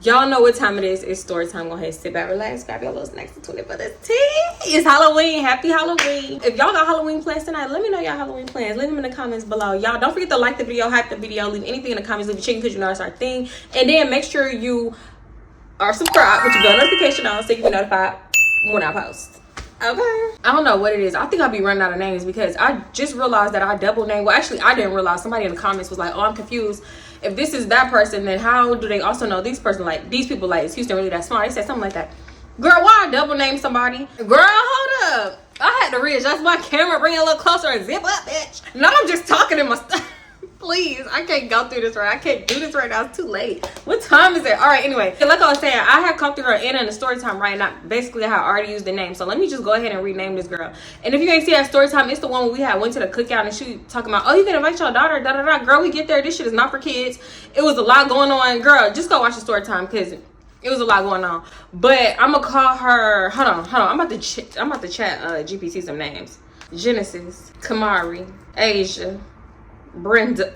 Y'all know what time it is. It's story time. Go ahead, sit back, relax, grab your little snacks and tune in for this tea. It's Halloween. Happy Halloween. If y'all got Halloween plans tonight, let me know y'all Halloween plans. Leave them in the comments below. Y'all don't forget to like the video, hype the video, leave anything in the comments, leave a chicken because you know it's our thing. And then make sure you are subscribed with your bell notification on so you can be notified when I post. Okay. I don't know what it is. I think I'll be running out of names because I just realized that I double named. Well, actually, I didn't realize. Somebody in the comments was like, oh, I'm confused. If this is that person, then how do they also know these person? Like, these people, like, is Houston really that smart? They said something like that. Girl, why I double name somebody? Girl, hold up. I had to readjust my camera, bring it a little closer and zip up, bitch. No, I'm just talking in my stuff. Please, I can't go through this right. I can't do this right now. It's too late. What time is it? All right, anyway. Like I was saying, I had come through her in the story time, right? And basically, I had already used the name. So let me just go ahead and rename this girl. And if you ain't see that story time, it's the one where we had went to the cookout and she talking about, oh, you can invite your daughter, da-da-da. Girl, we get there. This shit is not for kids. It was a lot going on. Girl, just go watch the story time because it was a lot going on. But I'm going to call her, hold on. I'm about to chat GPT some names. Genesis, Kamari, Asia, Brenda.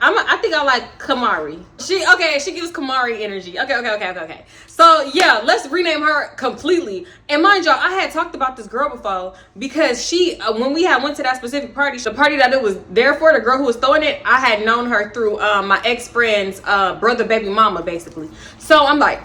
I think I like Kamari. She gives Kamari energy. Okay. So yeah, let's rename her completely. And mind y'all, I had talked about this girl before because she, when we had went to that specific party, the party that it was there for, the girl who was throwing it, I had known her through my ex-friend's brother, baby mama, basically. So I'm like,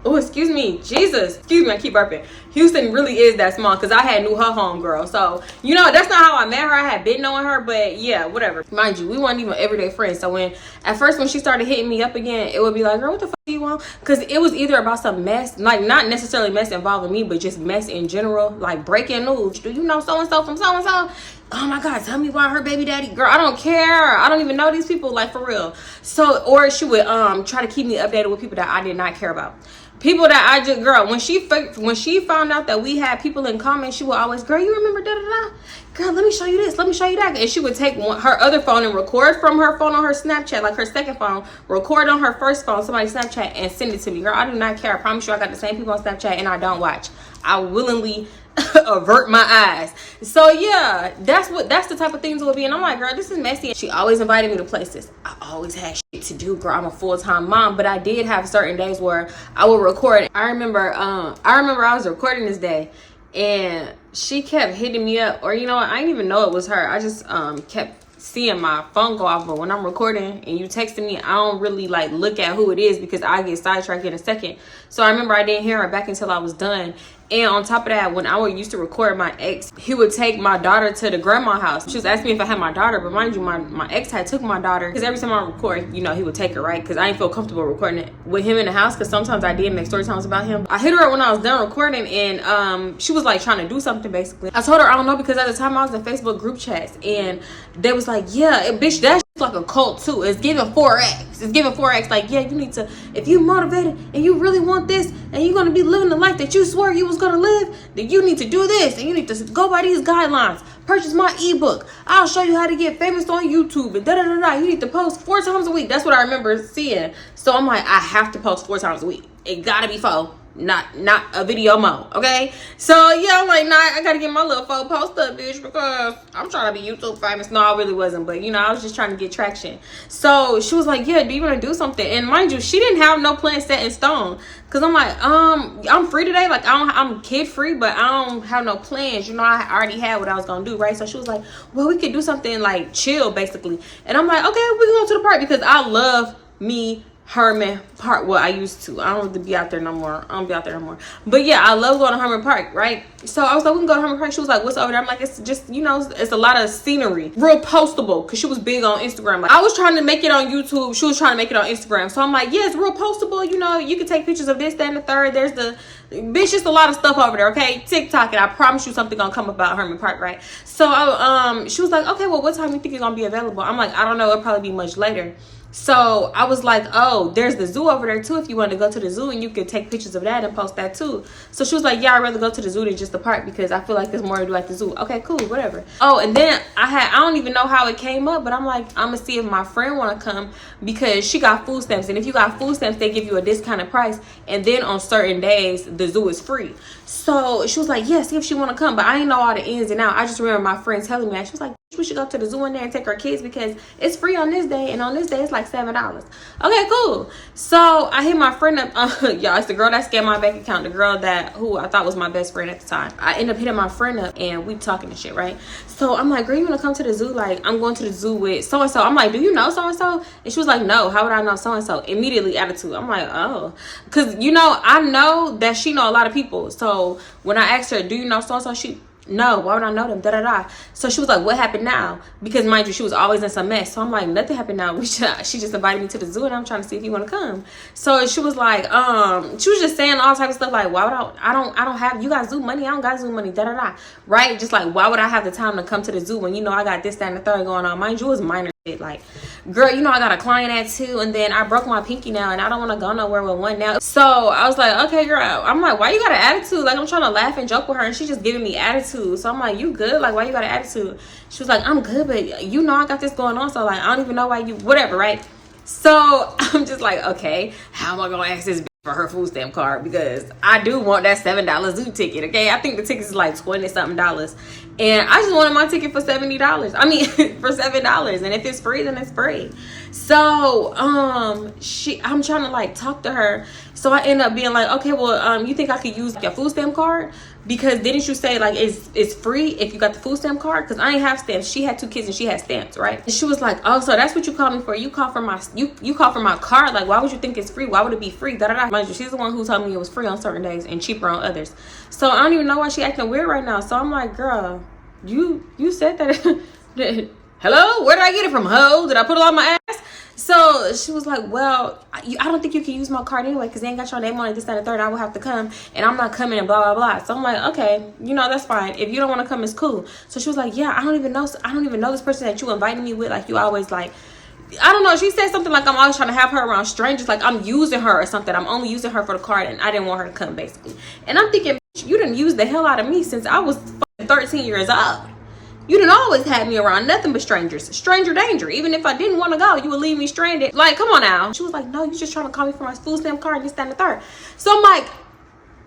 oh, excuse me, Jesus. Excuse me, I keep burping. Houston really is that small because I had knew her homegirl. So, you know, that's not how I met her. I had been knowing her, but yeah, whatever. Mind you, we weren't even everyday friends. So at first when she started hitting me up again, it would be like, girl, what the fuck do you want? Because it was either about some mess, like not necessarily mess involving me, but just mess in general, like breaking news. Do you know so-and-so from so-and-so? Oh my God, tell me why her baby daddy. Girl, I don't care. I don't even know these people, like for real. So, or she would try to keep me updated with people that I did not care about. People that I just, girl, when she found out that we had people in common, she would always, girl, you remember da-da-da? Girl, let me show you this, let me show you that. And she would take her other phone and record from her phone on her Snapchat, like her second phone, record on her first phone, somebody's Snapchat, and send it to me. Girl, I do not care. I promise you I got the same people on Snapchat and I don't watch. I willingly avert my eyes. So yeah, that's the type of things it would be. And I'm like, girl, this is messy. And she always invited me to places. I always had shit to do, girl. I'm a full-time mom, but I did have certain days where I would record. I remember I was recording this day and she kept hitting me up, or you know what, I didn't even know it was her. I just kept seeing my phone go off. But when I'm recording and you texting me, I don't really like look at who it is because I get sidetracked in a second. So I remember I didn't hear her back until I was done. And on top of that, when I used to record my ex, he would take my daughter to the grandma house. She was asking me if I had my daughter, but mind you, my ex had took my daughter because every time I record, you know, he would take her, right? Because I didn't feel comfortable recording it with him in the house because sometimes I did make story times about him. I hit her up when I was done recording and she was like trying to do something basically. I told her I don't know because at the time I was in Facebook group chats and they was like, yeah, bitch, that's like a cult too. It's giving 4X. It's giving 4X. Like, yeah, you need to, if you motivated and you really want this and you're gonna be living the life that you swore you was gonna live, then you need to do this and you need to go by these guidelines. Purchase my ebook. I'll show you how to get famous on YouTube and da-da-da-da. You need to post 4 times a week. That's what I remember seeing. So I'm like, I have to post 4 times a week. It gotta be 4. Not a video mo, okay? So yeah, I'm like, nah, I gotta get my little 4 post up, bitch, because I'm trying to be YouTube famous. No, I really wasn't, but you know, I was just trying to get traction. So she was like, yeah, do you want to do something? And mind you, she didn't have no plan set in stone, because I'm like, I'm free today, like I'm kid free, but I don't have no plans, you know. I already had what I was gonna do, right? So she was like, well, we could do something like chill basically. And I'm like, okay, we can go to the park because I love me Herman Park. Well, I used to. I don't have to be out there no more. I don't be out there no more. But yeah, I love going to Herman Park, right? So I was like, we can go to Herman Park. She was like, what's over there? I'm like, it's just, you know, it's a lot of scenery. Real postable, because she was big on Instagram. Like, I was trying to make it on YouTube. She was trying to make it on Instagram. So I'm like, yeah, it's real postable. You know, you can take pictures of this, that, and the third. There's the, bitch, just a lot of stuff over there, okay? TikTok, and I promise you something gonna come about Herman Park, right? So she was like, okay, well, what time you think you're gonna be available? I'm like, I don't know. It'll probably be much later. So I was like, oh, there's the zoo over there too. If you want to go to the zoo and you could take pictures of that and post that too. So she was like, yeah, I'd rather go to the zoo than just the park because I feel like there's more to do at the zoo. Okay, cool, whatever. Oh, and then I don't even know how it came up, but I'm like, I'm gonna see if my friend want to come because she got food stamps. And if you got food stamps, they give you a discounted price. And then on certain days, the zoo is free. So she was like, yeah, see if she want to come. But I didn't know all the ins and outs. I just remember my friend telling me that. She was like, we should go to the zoo one day and take our kids because it's free on this day, and on this day it's like $7. Okay, cool. So I hit my friend up. Y'all, it's the girl that scammed my bank account, the girl who I thought was my best friend at the time. I ended up hitting my friend up and we talking and shit, right? So I'm like, girl, you wanna come to the zoo? Like, I'm going to the zoo with so and so. I'm like, do you know so and so? And she was like, no, how would I know so and so? Immediately attitude. I'm like, oh, because I know that she know a lot of people. So when I asked her, do you know so and so? No, why would I know them? Da da da. So she was like, what happened now? Because mind you, she was always in some mess. So I'm like, nothing happened now. She just invited me to the zoo and I'm trying to see if you want to come. So she was like, she was just saying all type of stuff like, why would I don't have, you got zoo money, I don't got zoo money, da da da. Right? Just like, why would I have the time to come to the zoo when I got this, that, and the third going on? Mind you, it was minor shit. Like, girl, I got a client at 2 and then I broke my pinky now and I don't want to go nowhere with 1 now. So I was like, okay, girl. I'm like, why you got an attitude? Like, I'm trying to laugh and joke with her and she's just giving me attitude. So I'm like, you good? Like, why you got an attitude? She was like, I'm good, but I got this going on. So like, I don't even know why whatever, right? So I'm just like, okay, how am I going to ask this bitch for her food stamp card? Because I do want that $7 zoo ticket, okay? I think the ticket is like $20-something. And I just wanted my ticket for $70. I mean, for $7. And if it's free, then it's free. So, I'm trying to like talk to her. So I end up being like, okay, well, you think I could use your food stamp card? Because didn't you say like it's free if you got the food stamp card? Because I ain't have stamps. She had 2 kids and she had stamps, right? And she was like, oh, so that's what you called me for? You called for my card? Like, why would you think it's free? Why would it be free? Da da da. Mind you, she's the one who told me it was free on certain days and cheaper on others. So I don't even know why she acting weird right now. So I'm like, girl, you said that. Hello, where did I get it from? Ho, did I put it on my ass? So she was like, well, I don't think you can use my card anyway because they ain't got your name on it, this, that, and the third. I will have to come and I'm not coming and blah, blah, blah. So I'm like, okay, that's fine. If you don't want to come, it's cool. So she was like, yeah, I don't even know this person that you invited me with. Like, you always like, I don't know. She said something like, I'm always trying to have her around strangers. Like, I'm using her or something. I'm only using her for the card and I didn't want her to come, basically. And I'm thinking, you done used the hell out of me since I was 13 years old. You didn't always have me around nothing but strangers. Stranger danger. Even if I didn't want to go, you would leave me stranded. Like, come on now. She was like, no, you just trying to call me for my food stamp card and this, that, and the third. So I'm like,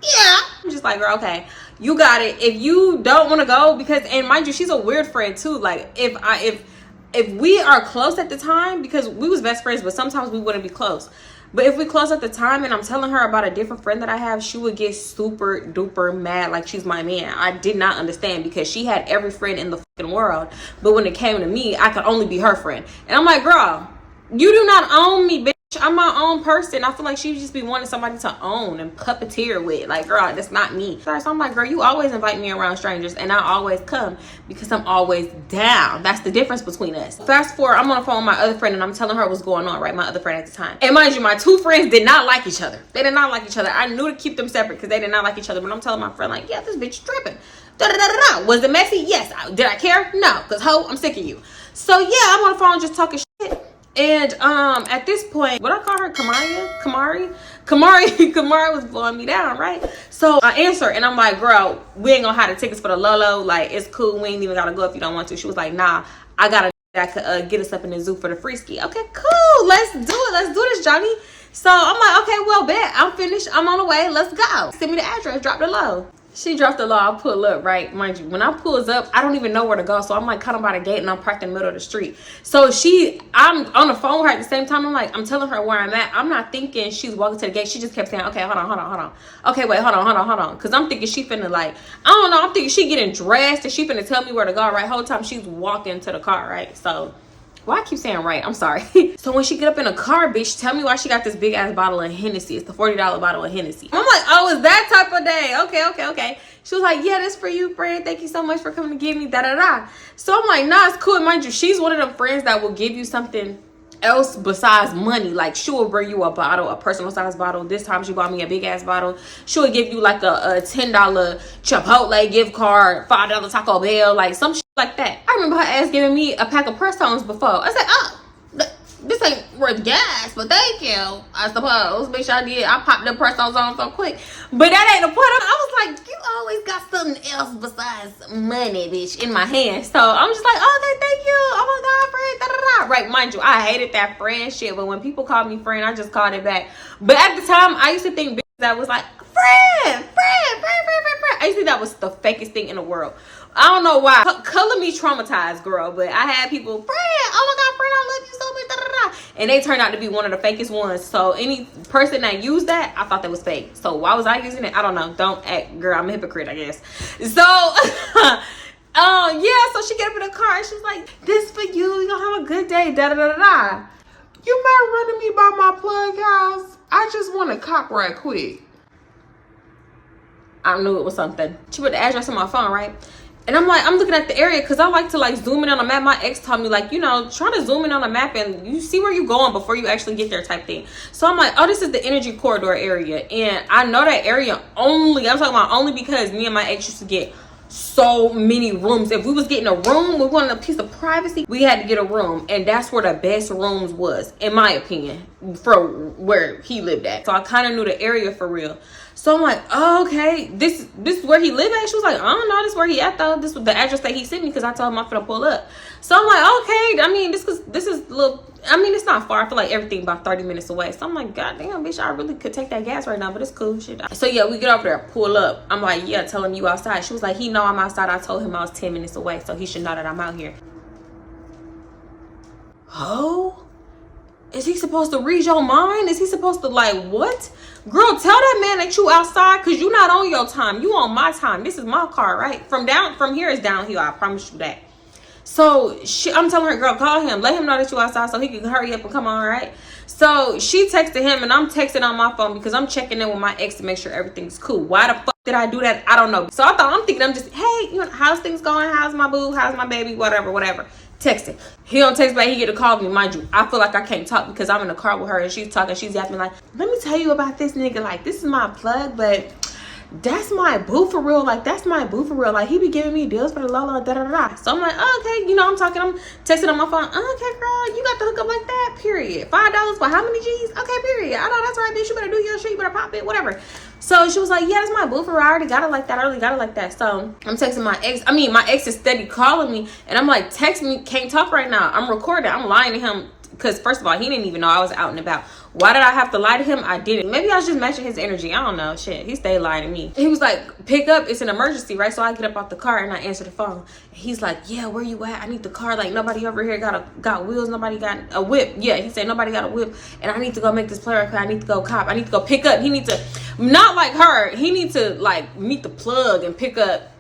yeah. I'm just like, girl, okay, you got it. If you don't want to go, because, and mind you, she's a weird friend too. Like, if we are close at the time, because we was best friends, but sometimes we wouldn't be close. But if we close at the time and I'm telling her about a different friend that I have, she would get super duper mad like she's my man. I did not understand because she had every friend in the fucking world. But when it came to me, I could only be her friend. And I'm like, girl, you do not own me, bitch. I'm my own person. I feel like she would just be wanting somebody to own and puppeteer with. Like, girl, that's not me. So I'm like, girl, you always invite me around strangers and I always come because I'm always down. That's the difference between us. Fast forward, I'm on the phone with my other friend and I'm telling her what's going on, right? My other friend at the time. And mind you, my 2 friends did not like each other. They did not like each other. I knew to keep them separate because they did not like each other. But I'm telling my friend, like, yeah, this bitch is tripping. Da da da da da. Was it messy? Yes. Did I care? No. Because, ho, I'm sick of you. So, yeah, I'm on the phone just talking shit. And at this point, what I call her, Kamari was blowing me down, right? So I answer and I'm like, girl, we ain't gonna have the tickets for the Helllllooooo. Like, it's cool. We ain't even gotta go if you don't want to. She was like, nah, I gotta that could get us up in the zoo for the free ski. Okay, cool. Let's do it. Let's do this, Johnny. So I'm like, okay, well, bet. I'm finished. I'm on the way. Let's go. Send me the address. Drop the low. She dropped the low. I'll pull up, right? Mind you, when I pulls up, I don't even know where to go. So I'm like kind of by the gate and I'm parked in the middle of the street. So I'm on the phone with her at the same time. I'm telling her where I'm at. I'm not thinking she's walking to the gate. She just kept saying, okay, hold on. Okay, wait, hold on. Cause I'm thinking she finna like, I don't know. I'm thinking she getting dressed and she finna tell me where to go, right? Whole time she's walking to the car, right? So, why I keep saying right? I'm sorry. So when she get up in a car, bitch, tell me why she got this big ass bottle of Hennessy. It's the $40 bottle of Hennessy. I'm like, oh, it's that type of day. Okay. She was like, yeah, that's for you, friend. Thank you so much for coming to give me da da da. So I'm like, nah, it's cool. Mind you, she's one of them friends that will give you something else besides money. Like, she will bring you a bottle, a personal size bottle. This time she bought me a big ass bottle. She'll give you like a $10 Chipotle gift card, $5 Taco Bell, like some shit like that. I remember her ass giving me a pack of press-ons before. I said, oh, this ain't worth gas, but thank you, I suppose. Bitch, I popped the press-ons on so quick. But that ain't the point. I was like, you always got something else besides money, bitch, in my hand. So I'm just like, okay, thank you. Oh my God, friend, da da da. Right, mind you, I hated that friend shit, but when people called me friend, I just called it back. But at the time, I used to think that was like, friend. I used to think that was the fakest thing in the world. I don't know why. Color me traumatized, girl. But I had people, friend, oh my God, friend, I love you so much. Da, da, da. And they turned out to be one of the fakest ones. So any person that used that, I thought that was fake. So why was I using it? I don't know. Don't act, girl. I'm a hypocrite, I guess. So, yeah. So she get up in the car and she's like, "This for you. You gonna have a good day." Da da da da. You mind running me by my plug house? I just want to cop right quick. I knew it was something. She put the address on my phone, right? And I'm like, I'm looking at the area because I like to like zoom in on a map. My ex told me like, you know, try to zoom in on a map and you see where you're going before you actually get there type thing. So I'm like, oh, this is the energy corridor area. And I know that area only, I'm talking about only because me and my ex used to get so many rooms. If we was getting a room, we wanted a piece of privacy, we had to get a room. And that's where the best rooms was, in my opinion, for where he lived at. So I kind of knew the area for real. So I'm like, oh, okay, this is where he lived at. She was like, I don't know, this is where he at though. This was the address that he sent me because I told him I'm finna pull up. So I'm like, okay, I mean, this is a little, I mean, it's not far. I feel like everything about 30 minutes away. So I'm like, God damn, bitch, I really could take that gas right now, but it's cool, shit. So yeah, we get over there, pull up. I'm like, yeah, tell him you outside. She was like, he know I'm outside. I told him I was 10 minutes away, so he should know that I'm out here. Oh? Is he supposed to read your mind? Is he supposed to like, what? Girl, tell that man that you outside because you not on your time. You on my time. This is my car, right? From here is downhill. I promise you that. So I'm telling her, girl, call him. Let him know that you outside so he can hurry up and come on, right? So she texted him and I'm texting on my phone because I'm checking in with my ex to make sure everything's cool. Why the fuck did I do that? I don't know. So I'm thinking, I'm just, hey, you know, how's things going? How's my boo? How's my baby? Whatever. Texting. He don't text back. He get a call me. Mind you, I feel like I can't talk because I'm in the car with her and she's talking. She's yapping like, let me tell you about this nigga. Like, this is my plug, but that's my boo for real. Like, that's my boo for real. Like, he be giving me deals for the Lola, da da da. So I'm like, oh, okay, you know, I'm texting on my phone. Oh, okay, girl, you got the hook up like that, period. $5 for how many G's? Okay, period. I know that's right, bitch. You better do your shit. You better pop it, whatever. So she was like, yeah, that's my boo for real. I already got it like that. So I'm texting my ex. I mean, my ex is steady calling me. And I'm like, text me, can't talk right now. I'm recording. I'm lying to him. Because first of all, he didn't even know I was out and about. Why did I have to lie to him? I didn't. Maybe I was just matching his energy. I don't know. Shit, he stayed lying to me. He was like, pick up. It's an emergency, right? So I get up off the car and I answer the phone. And he's like, yeah, where you at? I need the car. Like, nobody over here got wheels. Nobody got a whip. Yeah, he said nobody got a whip. And I need to go make this play record. I need to go cop. I need to go pick up. He needs to, not like her. He needs to like meet the plug and pick up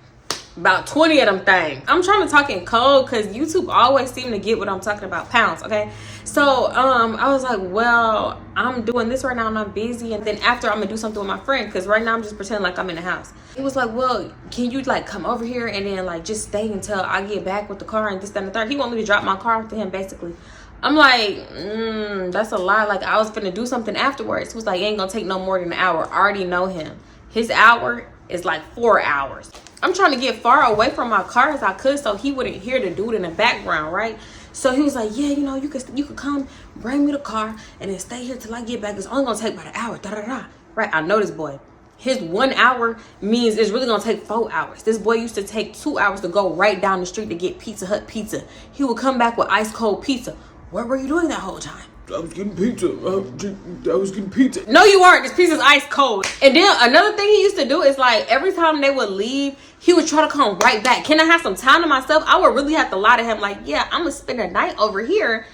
about 20 of them things. I'm trying to talk in code because YouTube always seem to get what I'm talking about. Pounds, okay? So I was like, well, I'm doing this right now and I'm busy, and then after I'm gonna do something with my friend because right now I'm just pretending like I'm in the house. He was like, well, can you like come over here and then like just stay until I get back with the car and this, that, and the third. He want me to drop my car off to him basically. I'm like, that's a lie. Like, I was finna do something afterwards. He was like, it ain't gonna take no more than an hour. I already know him. His hour is like 4 hours. I'm trying to get far away from my car as I could so he wouldn't hear the dude in the background, right? So he was like, yeah, you know, you could come bring me the car and then stay here till I get back. It's only gonna take about an hour, right? I know this boy. His 1 hour means it's really gonna take 4 hours. This boy used to take 2 hours to go right down the street to get Pizza Hut pizza. He would come back with ice cold pizza. What were you doing that whole time? I was getting pizza. I was getting pizza. No, you weren't. This pizza's ice cold. And then another thing he used to do is like every time they would leave, he would try to come right back. Can I have some time to myself? I would really have to lie to him like, yeah, I'm gonna spend a night over here,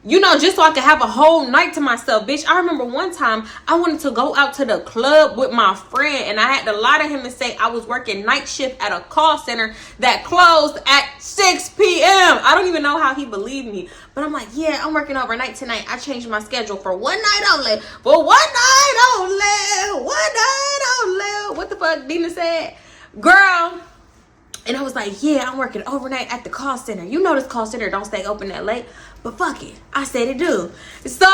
you know, just so I could have a whole night to myself, bitch. I remember one time I wanted to go out to the club with my friend and I had to lie to him and say I was working night shift at a call center that closed at 6 p.m. I don't even know how he believed me. But I'm like, yeah, I'm working overnight tonight. I changed my schedule for one night only. For one night only. One night only. What the fuck Dina said? Girl. And I was like, yeah, I'm working overnight at the call center. You know this call center don't stay open that late. But fuck it. I said it do. So,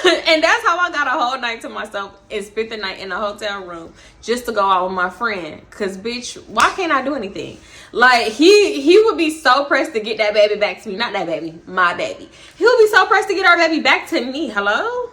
and that's how I got a whole night to myself and spent the night in a hotel room just to go out with my friend. Because, bitch, why can't I do anything? Like, he would be so pressed to get that baby back to me. Not that baby, my baby. He would be so pressed to get our baby back to me. Hello?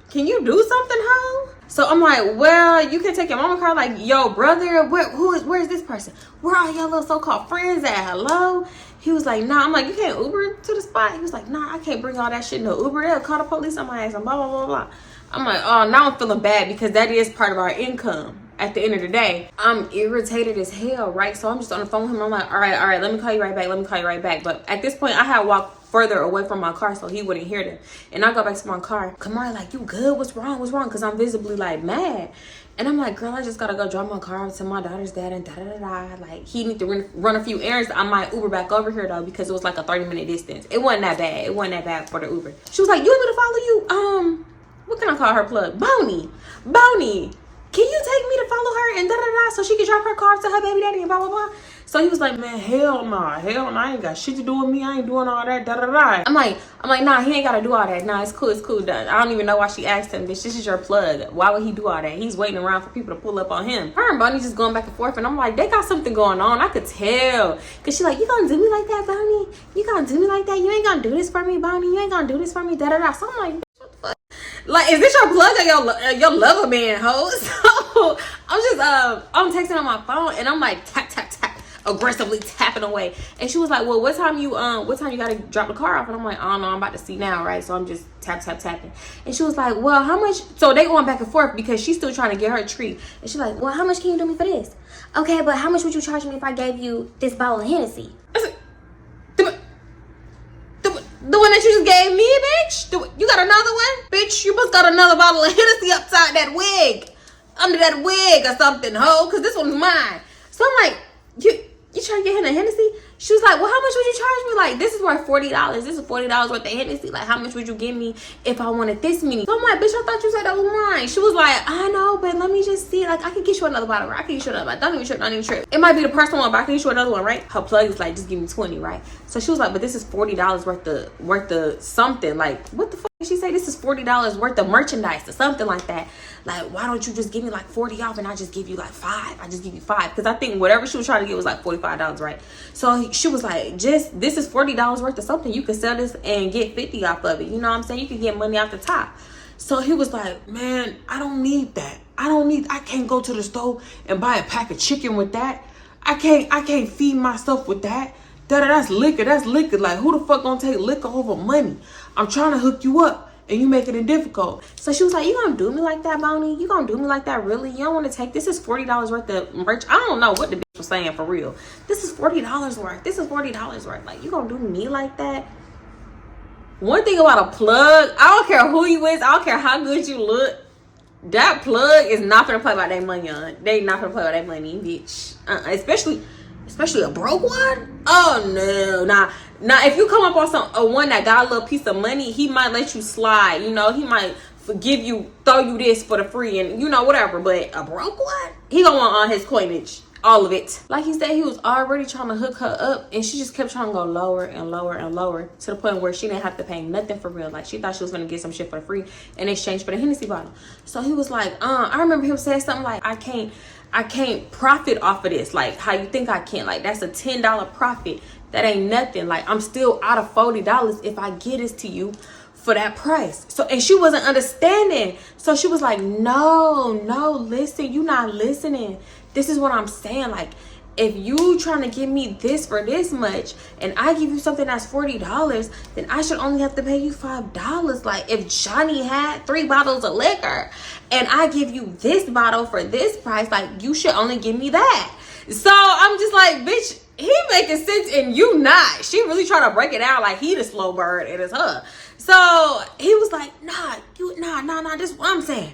Can you do something, ho? So I'm like, well, you can take your mama car. Like, yo, brother, where's this person? Where are your little so-called friends at? Hello? He was like, nah. I'm like, you can't Uber to the spot? He was like, nah, I can't bring all that shit in the Uber. They'll call the police on my ass and blah, blah, blah, blah. I'm like, oh, now I'm feeling bad because that is part of our income. at the end of the day, I'm irritated as hell, right? So I'm just on the phone with him. I'm like, all right, let me call you right back. Let me call you right back. But at this point, I had walked further away from my car so he wouldn't hear them. And I go back to my car. Kamari like, you good? What's wrong? What's wrong? Because I'm visibly like mad. And I'm like, girl, I just gotta go drop my car off to my daughter's dad and da-da-da-da. Like, he need to run a few errands. I might Uber back over here, though, because it was like a 30-minute distance. It wasn't that bad. It wasn't that bad for the Uber. She was like, you want me to follow you? What can I call her plug? Bonnie, can you take me to follow her and da-da-da-da so she can drop her car off to her baby daddy and blah, blah, blah? So he was like, man, hell nah, I ain't got shit to do with me. I ain't doing all that, da-da-da. I'm like, nah, he ain't got to do all that. Nah, it's cool, done. I don't even know why she asked him, bitch, this is your plug. Why would he do all that? He's waiting around for people to pull up on him. Her and Bonnie just going back and forth, and I'm like, they got something going on. I could tell. Because she like, you gonna do me like that, Bonnie? You gonna do me like that? You ain't gonna do this for me, Bonnie? You ain't gonna do this for me, da-da-da. So I'm like, what the fuck? Like, is this your plug or your lover man, ho? So I'm just, I'm texting on my phone, and I'm like, tap, tap, tap. Aggressively tapping away. And she was like, well, what time you gotta drop the car off? And I'm like, I don't know, I'm about to see now, right? So I'm just tapping. And she was like, well, how much? So they going back and forth because she's still trying to get her treat. And she's like, well, how much can you do me for this? Okay, but how much would you charge me if I gave you this bottle of Hennessy? The one that you just gave me, bitch? You got another one? Bitch, you must got another bottle of Hennessy upside that wig. Under that wig or something, ho, because this one's mine. So I'm like, you trying to get him a Hennessy? She was like, well, how much would you charge me? Like, this is worth $40. This is $40 worth of Hennessy. Like, how much would you give me if I wanted this many? So I'm like, bitch, I thought you said that was mine. She was like, I know, but let me just see. Like, I can get you another bottle. I can get you another bottle. Don't even trip. It might be the personal one, but I can get you another one, right? Her plug was like, just give me 20, right? So she was like, but this is $40 worth of something. Like, what the fuck did she say? This is $40 worth of merchandise or something like that. Like, why don't you just give me like 40 off and I just give you like 5? I just give you 5. Because I think whatever she was trying to get was like $45, right? So she was like, just, this is $40 worth of something. You can sell this and get 50 off of it. You know what I'm saying? You can get money off the top. So he was like, man, I don't need that. I can't go to the store and buy a pack of chicken with that. I can't feed myself with that. That's liquor. Like, who the fuck gonna take liquor over money? I'm trying to hook you up and you making it difficult. So she was like, you gonna do me like that, Bonnie? You gonna do me like that, really? You don't want to take, this is $40 worth of merch. I don't know what the bitch was saying for real. This is $40 worth. This is $40 worth. Like, you gonna do me like that? One thing about a plug, I don't care who you is, I don't care how good you look, that plug is not gonna play about their money on. They not gonna play about their money, bitch. Especially a broke one. Oh no, nah. If you come up on a one that got a little piece of money, he might let you slide. You know, he might forgive you, throw you this for the free, and you know whatever. But a broke one, he gonna want all his coinage, all of it. Like he said, he was already trying to hook her up, and she just kept trying to go lower and lower and lower to the point where she didn't have to pay nothing for real. Like, she thought she was gonna get some shit for free in exchange for the Hennessy bottle. So he was like, I remember him saying something like, I can't profit off of this. Like, how you think I can? Like, that's a $10 profit. That ain't nothing. Like, I'm still out of $40 if I get this to you for that price. So, and she wasn't understanding. So she was like, no, listen, you not listening. This is what I'm saying. Like, if you trying to give me this for this much and I give you something that's $40, then I should only have to pay you $5. Like, if Johnny had 3 bottles of liquor and I give you this bottle for this price, like, you should only give me that. So I'm just like, bitch, he making sense and you not. She really trying to break it out like he the slow bird and it's her. So he was like, nah, this is what I'm saying.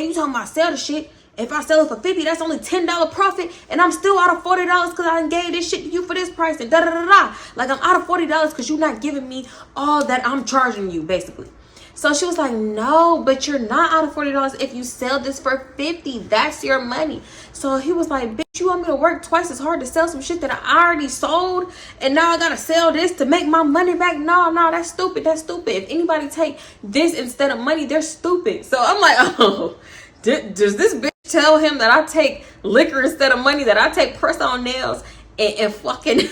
You talking about sell the shit. If I sell it for $50, that's only $10 profit, and I'm still out of $40 because I done gave this shit to you for this price and da-da-da-da. Like, I'm out of $40 because you're not giving me all that I'm charging you, basically. So she was like, no, but you're not out of $40 if you sell this for $50. That's your money. So he was like, bitch, you want me to work twice as hard to sell some shit that I already sold, and now I gotta sell this to make my money back? No, that's stupid. If anybody take this instead of money, they're stupid. So I'm like, oh, does this bitch tell him that I take liquor instead of money, that I take press-on nails and fucking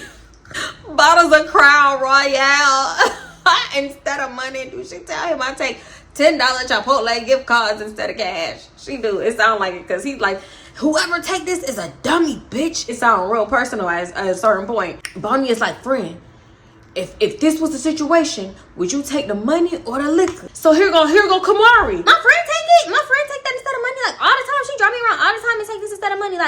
bottles of Crown Royale instead of money? Do she tell him I take $10 Chipotle gift cards instead of cash? She do. It sound like it, because he's like, whoever take this is a dummy, bitch. It sound real personal at a certain point. Bonnie is like, friend, if this was the situation, would you take the money or the liquor? So here go Kamari. My friend take that instead of money. Like, all the time she drive me around all the time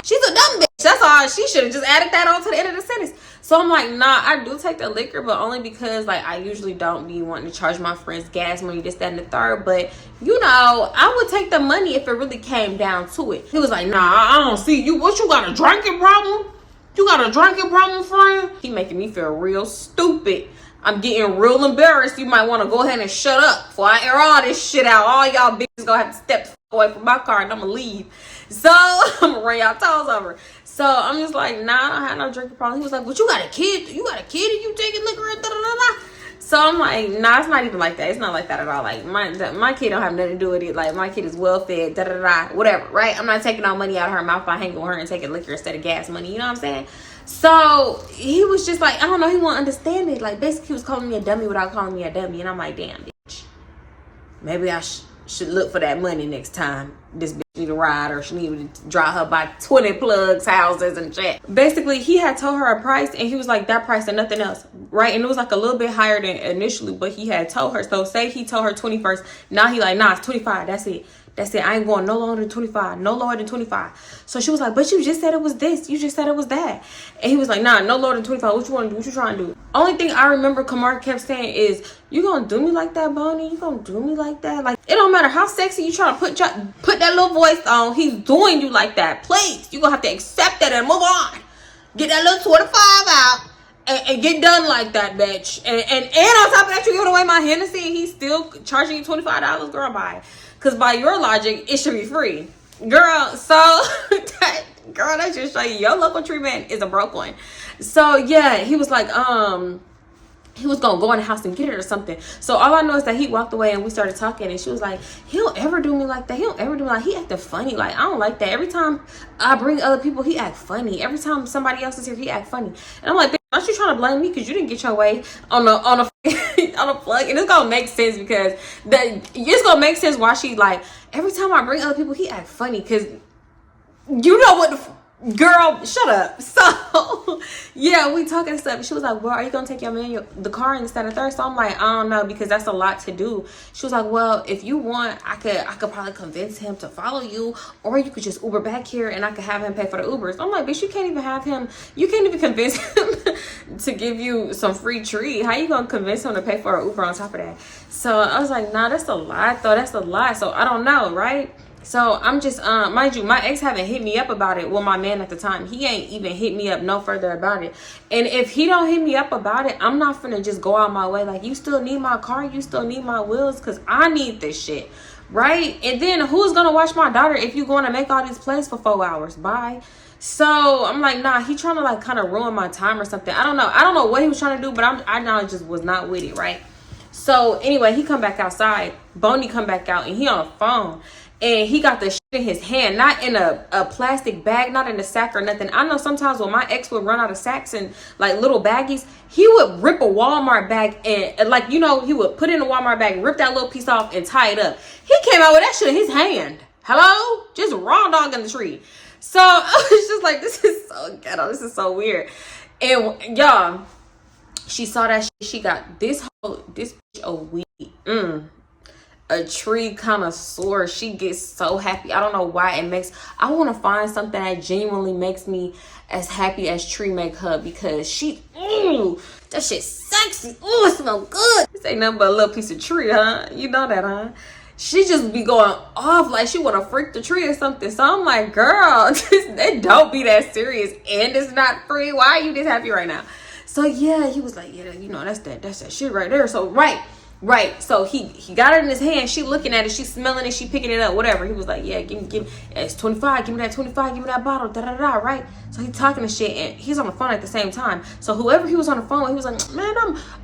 da. She's a dumb bitch. That's all. She should have just added that on to the end of the sentence. So I'm like, nah, I do take the liquor, but only because like I usually don't be wanting to charge my friends gas money, this, that, and the third. But you know, I would take the money if it really came down to it. He was like, nah, I don't see you. What, you got a drinking problem? You got a drinking problem, friend? He making me feel real stupid. I'm getting real embarrassed. You might want to go ahead and shut up before I air all this shit out. All y'all bitches gonna have to step away from my car and I'm gonna leave. So I'm gonna run y'all toes over. So I'm just like, nah, I don't have no drinking problem. He was like, but you got a kid? You got a kid and you taking liquor and da da da da. So I'm like, nah, it's not even like that. It's not like that at all. Like my kid don't have nothing to do with it. Like my kid is well fed, da da da, whatever, right? I'm not taking no money out of her mouth by hanging with her and taking liquor instead of gas money. You know what I'm saying? So he was just like, I don't know, he won't understand it. Like basically he was calling me a dummy without calling me a dummy. And I'm like, damn, bitch. Maybe I should look for that money next time this bitch need a ride, or she need to drive her by 20 plugs, houses, and shit. Basically, he had told her a price, and he was like, that price and nothing else, right? And it was like a little bit higher than initially, but he had told her. So say he told her 21st. Now he like, nah, it's 25. That's it. That's it. I ain't going no lower than 25. No lower than 25. So she was like, but you just said it was this. You just said it was that. And he was like, nah, no lower than 25. What you want to do? What you trying to do? Only thing I remember Kamar kept saying is, you gonna do me like that, Bonnie? You gonna do me like that? Like, it don't matter how sexy you trying to put that little voice on. He's doing you like that. Please, you gonna have to accept that and move on. Get that little 25 out. And get done like that, bitch. And on top of that, you giving away my Hennessy and he's still charging you $25? Girl, bye. Because by your logic, it should be free. Girl, so, girl, that just show you your local treatment is a broke one. So, yeah, he was like, he was gonna go in the house and get it or something. So all I know is that he walked away and we started talking, and she was like, he don't ever do me like that. He don't ever do me like, he acting funny. Like, I don't like that. Every time I bring other people, he act funny. Every time somebody else is here, he act funny. And I'm like, aren't you trying to blame me because you didn't get your way on a on a plug? And it's gonna make sense because it's gonna make sense why she like, every time I bring other people, he act funny, because you know what the girl, shut up. So yeah, we talking and stuff. She was like, well, are you gonna take your man the car and this, that, and the third? So I'm like, I don't know, because that's a lot to do. She was like, well, if you want, I could probably convince him to follow you, or you could just Uber back here and I could have him pay for the Ubers. I'm like, bitch, you can't even convince him to give you some free treat. How you gonna convince him to pay for an Uber on top of that? So I was like, nah, that's a lot though. That's a lot. So I don't know, right? So I'm just, mind you, my ex haven't hit me up about it. Well, my man at the time, he ain't even hit me up no further about it. And if he don't hit me up about it, I'm not finna just go out my way. Like, you still need my car, you still need my wheels, because I need this shit, right? And then who's gonna watch my daughter if you going to make all these plays for 4 hours? Bye. So I'm like, nah, he trying to like kind of ruin my time or something. I don't know what he was trying to do, but I know I just was not with it, right? So anyway, he come back outside, Boney come back out, and he on the phone. And he got the shit in his hand, not in a plastic bag, not in a sack or nothing. I know sometimes when my ex would run out of sacks and like little baggies, he would rip a Walmart bag and like, you know, he would put it in a Walmart bag, rip that little piece off and tie it up. He came out with that shit in his hand. Hello? Just raw dog in the tree. So I was just like, this is so ghetto. This is so weird. And y'all, she saw that shit. She got this bitch a weed. A tree connoisseur. She gets so happy. I don't know why I want to find something that genuinely makes me as happy as Tree make her, because she, that shit sexy. Ooh, it smell good. This ain't nothing but a little piece of tree, huh? You know that, huh? She just be going off like she want to freak the tree or something. So I'm like, girl, it don't be that serious, and it's not free. Why are you this happy right now? So yeah, he was like, yeah, you know, that's that shit right there. So Right, so he got it in his hand. She looking at it, she smelling it, she picking it up, whatever. He was like, yeah, give it's 25, give me that 25, give me that bottle, right? So he talking to shit, and he's on the phone at the same time. So whoever he was on the phone with, he was like, man,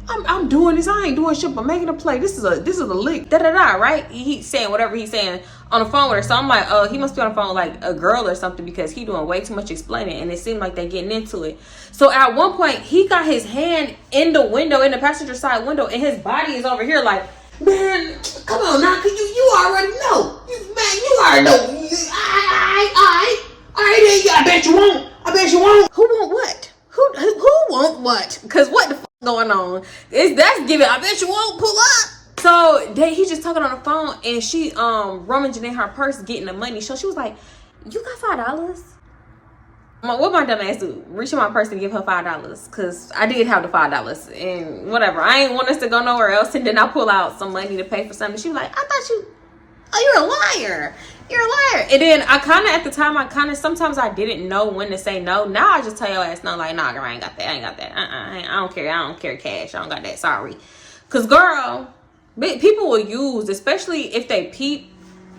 I'm doing this. I ain't doing shit but making a play. This is a lick, right? He's saying whatever he's saying on the phone with her. So I'm like, oh, he must be on the phone with like a girl or something, because he doing way too much explaining, and it seemed like they getting into it. So at one point, he got his hand in the window, in the passenger side window, and his body is over here like, man, come on now, cause you already know. You already know. I bet you won't. Who want what? Who want what? Cause what the fuck going on? That's giving, I bet you won't pull up. So he just talking on the phone, and she rummaging in her purse getting the money. So she was like, you got $5? What my dumb ass do? Reach in my purse and give her $5 because I did have the $5 and whatever. I ain't want us to go nowhere else, and then I pull out some money to pay for something. She was like, I thought you, oh, you're a liar. You're a liar. And then I kind of, at the time, sometimes I didn't know when to say no. Now I just tell your ass no, like, nah, girl, I ain't got that. I ain't got that. I don't care. I don't carry cash. I don't got that. Sorry. Because, girl, people will use, especially if they peep,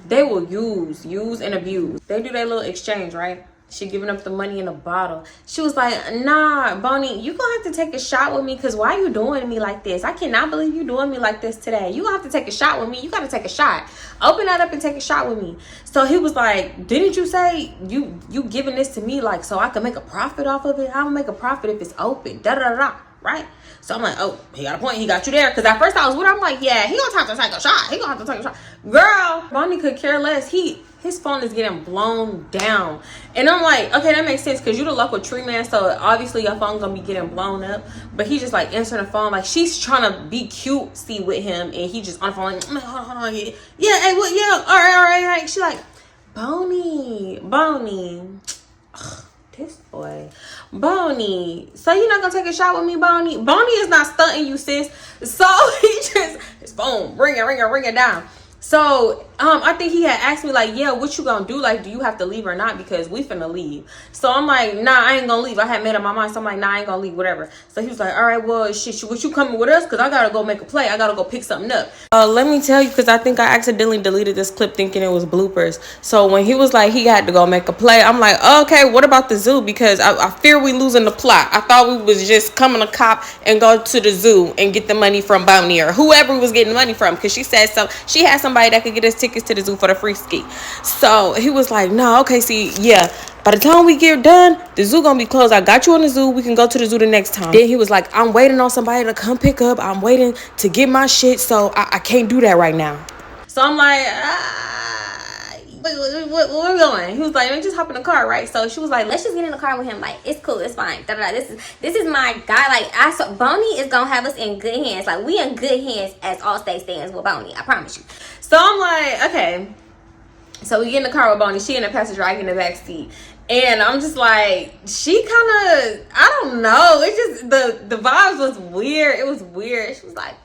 they will use and abuse. They do their little exchange, right? She giving up the money in a bottle. She was like, nah, Bonnie, you gonna have to take a shot with me because why you doing me like this? I cannot believe you doing me like this today. You gonna have to take a shot with me. You gotta take a shot. Open that up and take a shot with me. So he was like, didn't you say you giving this to me like so I can make a profit off of it? How make a profit if it's open? Da-da-da-da, right? So I'm like, oh, he got a point. He got you there. Because at first I was with her. I'm like, yeah, he gonna have to take a shot. He gonna have to take a shot. Girl, Bonnie could care less. His phone is getting blown down. And I'm like, okay, that makes sense because you're the local tree man, so obviously your phone gonna be getting blown up. But he just like answering the phone, like she's trying to be cutesy with him, and he just on the phone like, hold on, yeah, hey, what, yeah, all right. She like, Bonnie, ugh, this boy, Bonnie. So you're not gonna take a shot with me, Bonnie? Bonnie is not stunting you, sis. So he just, his phone, ring it down. So I think he had asked me like, yeah, what you gonna do? Like, do you have to leave or not? Because we finna leave. So I'm like, nah, I ain't gonna leave. I had made up my mind. So I'm like, nah, I ain't gonna leave, whatever. So he was like, all right, well, shit, what you coming with us? Because I gotta go make a play. I gotta go pick something up. Let me tell you, because I think I accidentally deleted this clip thinking it was bloopers. So when he was like, he had to go make a play, I'm like, okay, what about the zoo? Because I fear we losing the plot. I thought we was just coming to cop and go to the zoo and get the money from Bonnie or whoever we was getting money from. Because she said so. She had somebody that could get us tickets to the zoo for the free ski. So he was like, no, okay, see, yeah, by the time we get done, the zoo gonna be closed. I got you on the zoo. We can go to the zoo the next time. Then he was like, I'm waiting on somebody to come pick up. I'm waiting to get my shit, so I can't do that right now. So I'm like, where we going? He was like, just hop in the car, right? So she was like, let's just get in the car with him. Like, it's cool, it's fine. Da-da-da. This is my guy. Like, Bonnie is gonna have us in good hands. Like, we in good hands as Allstate stands with Bonnie. I promise you. So I'm like, okay. So we get in the car with Bonnie. She in the passenger, I get in the back seat. And I'm just like, she kind of, I don't know. It's just, the vibes was weird. It was weird. She was like,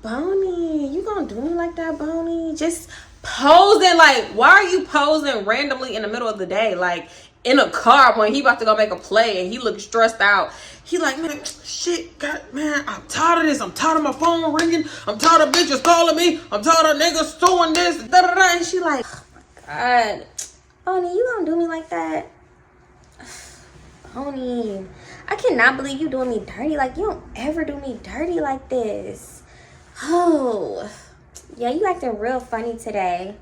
Bonnie, you gonna do me like that, Bonnie? Just posing. Like, why are you posing randomly in the middle of the day? Like, in a car when he about to go make a play and he looks stressed out. He like, man, shit, God, man, I'm tired of this. I'm tired of my phone ringing. I'm tired of bitches calling me. I'm tired of niggas doing this. Da-da-da. And she like, oh my God. Bonnie, you gonna do me like that? Bonnie, I cannot believe you doing me dirty. Like, you don't ever do me dirty like this. Oh, yeah, you acting real funny today.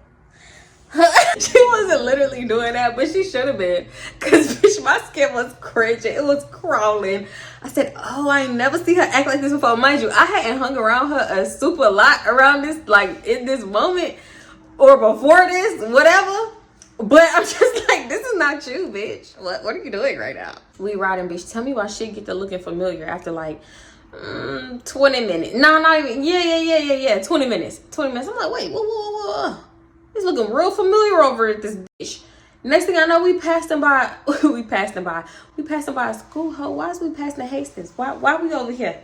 She wasn't literally doing that, but she should have been. Because, bitch, my skin was cringing. It was crawling. I said, oh, I ain't never seen her act like this before. Mind you, I hadn't hung around her a super lot around this, like, in this moment. Or before this, whatever. But I'm just like, this is not you, bitch. What are you doing right now? We riding, bitch. Tell me why shit get to looking familiar after, like, 20 minutes. No, not even. Yeah. 20 minutes. 20 minutes. I'm like, wait, whoa. It's looking real familiar over at this bitch. Next thing I know, we passing by a school home. Why is we passing the Hastings? Why we over here?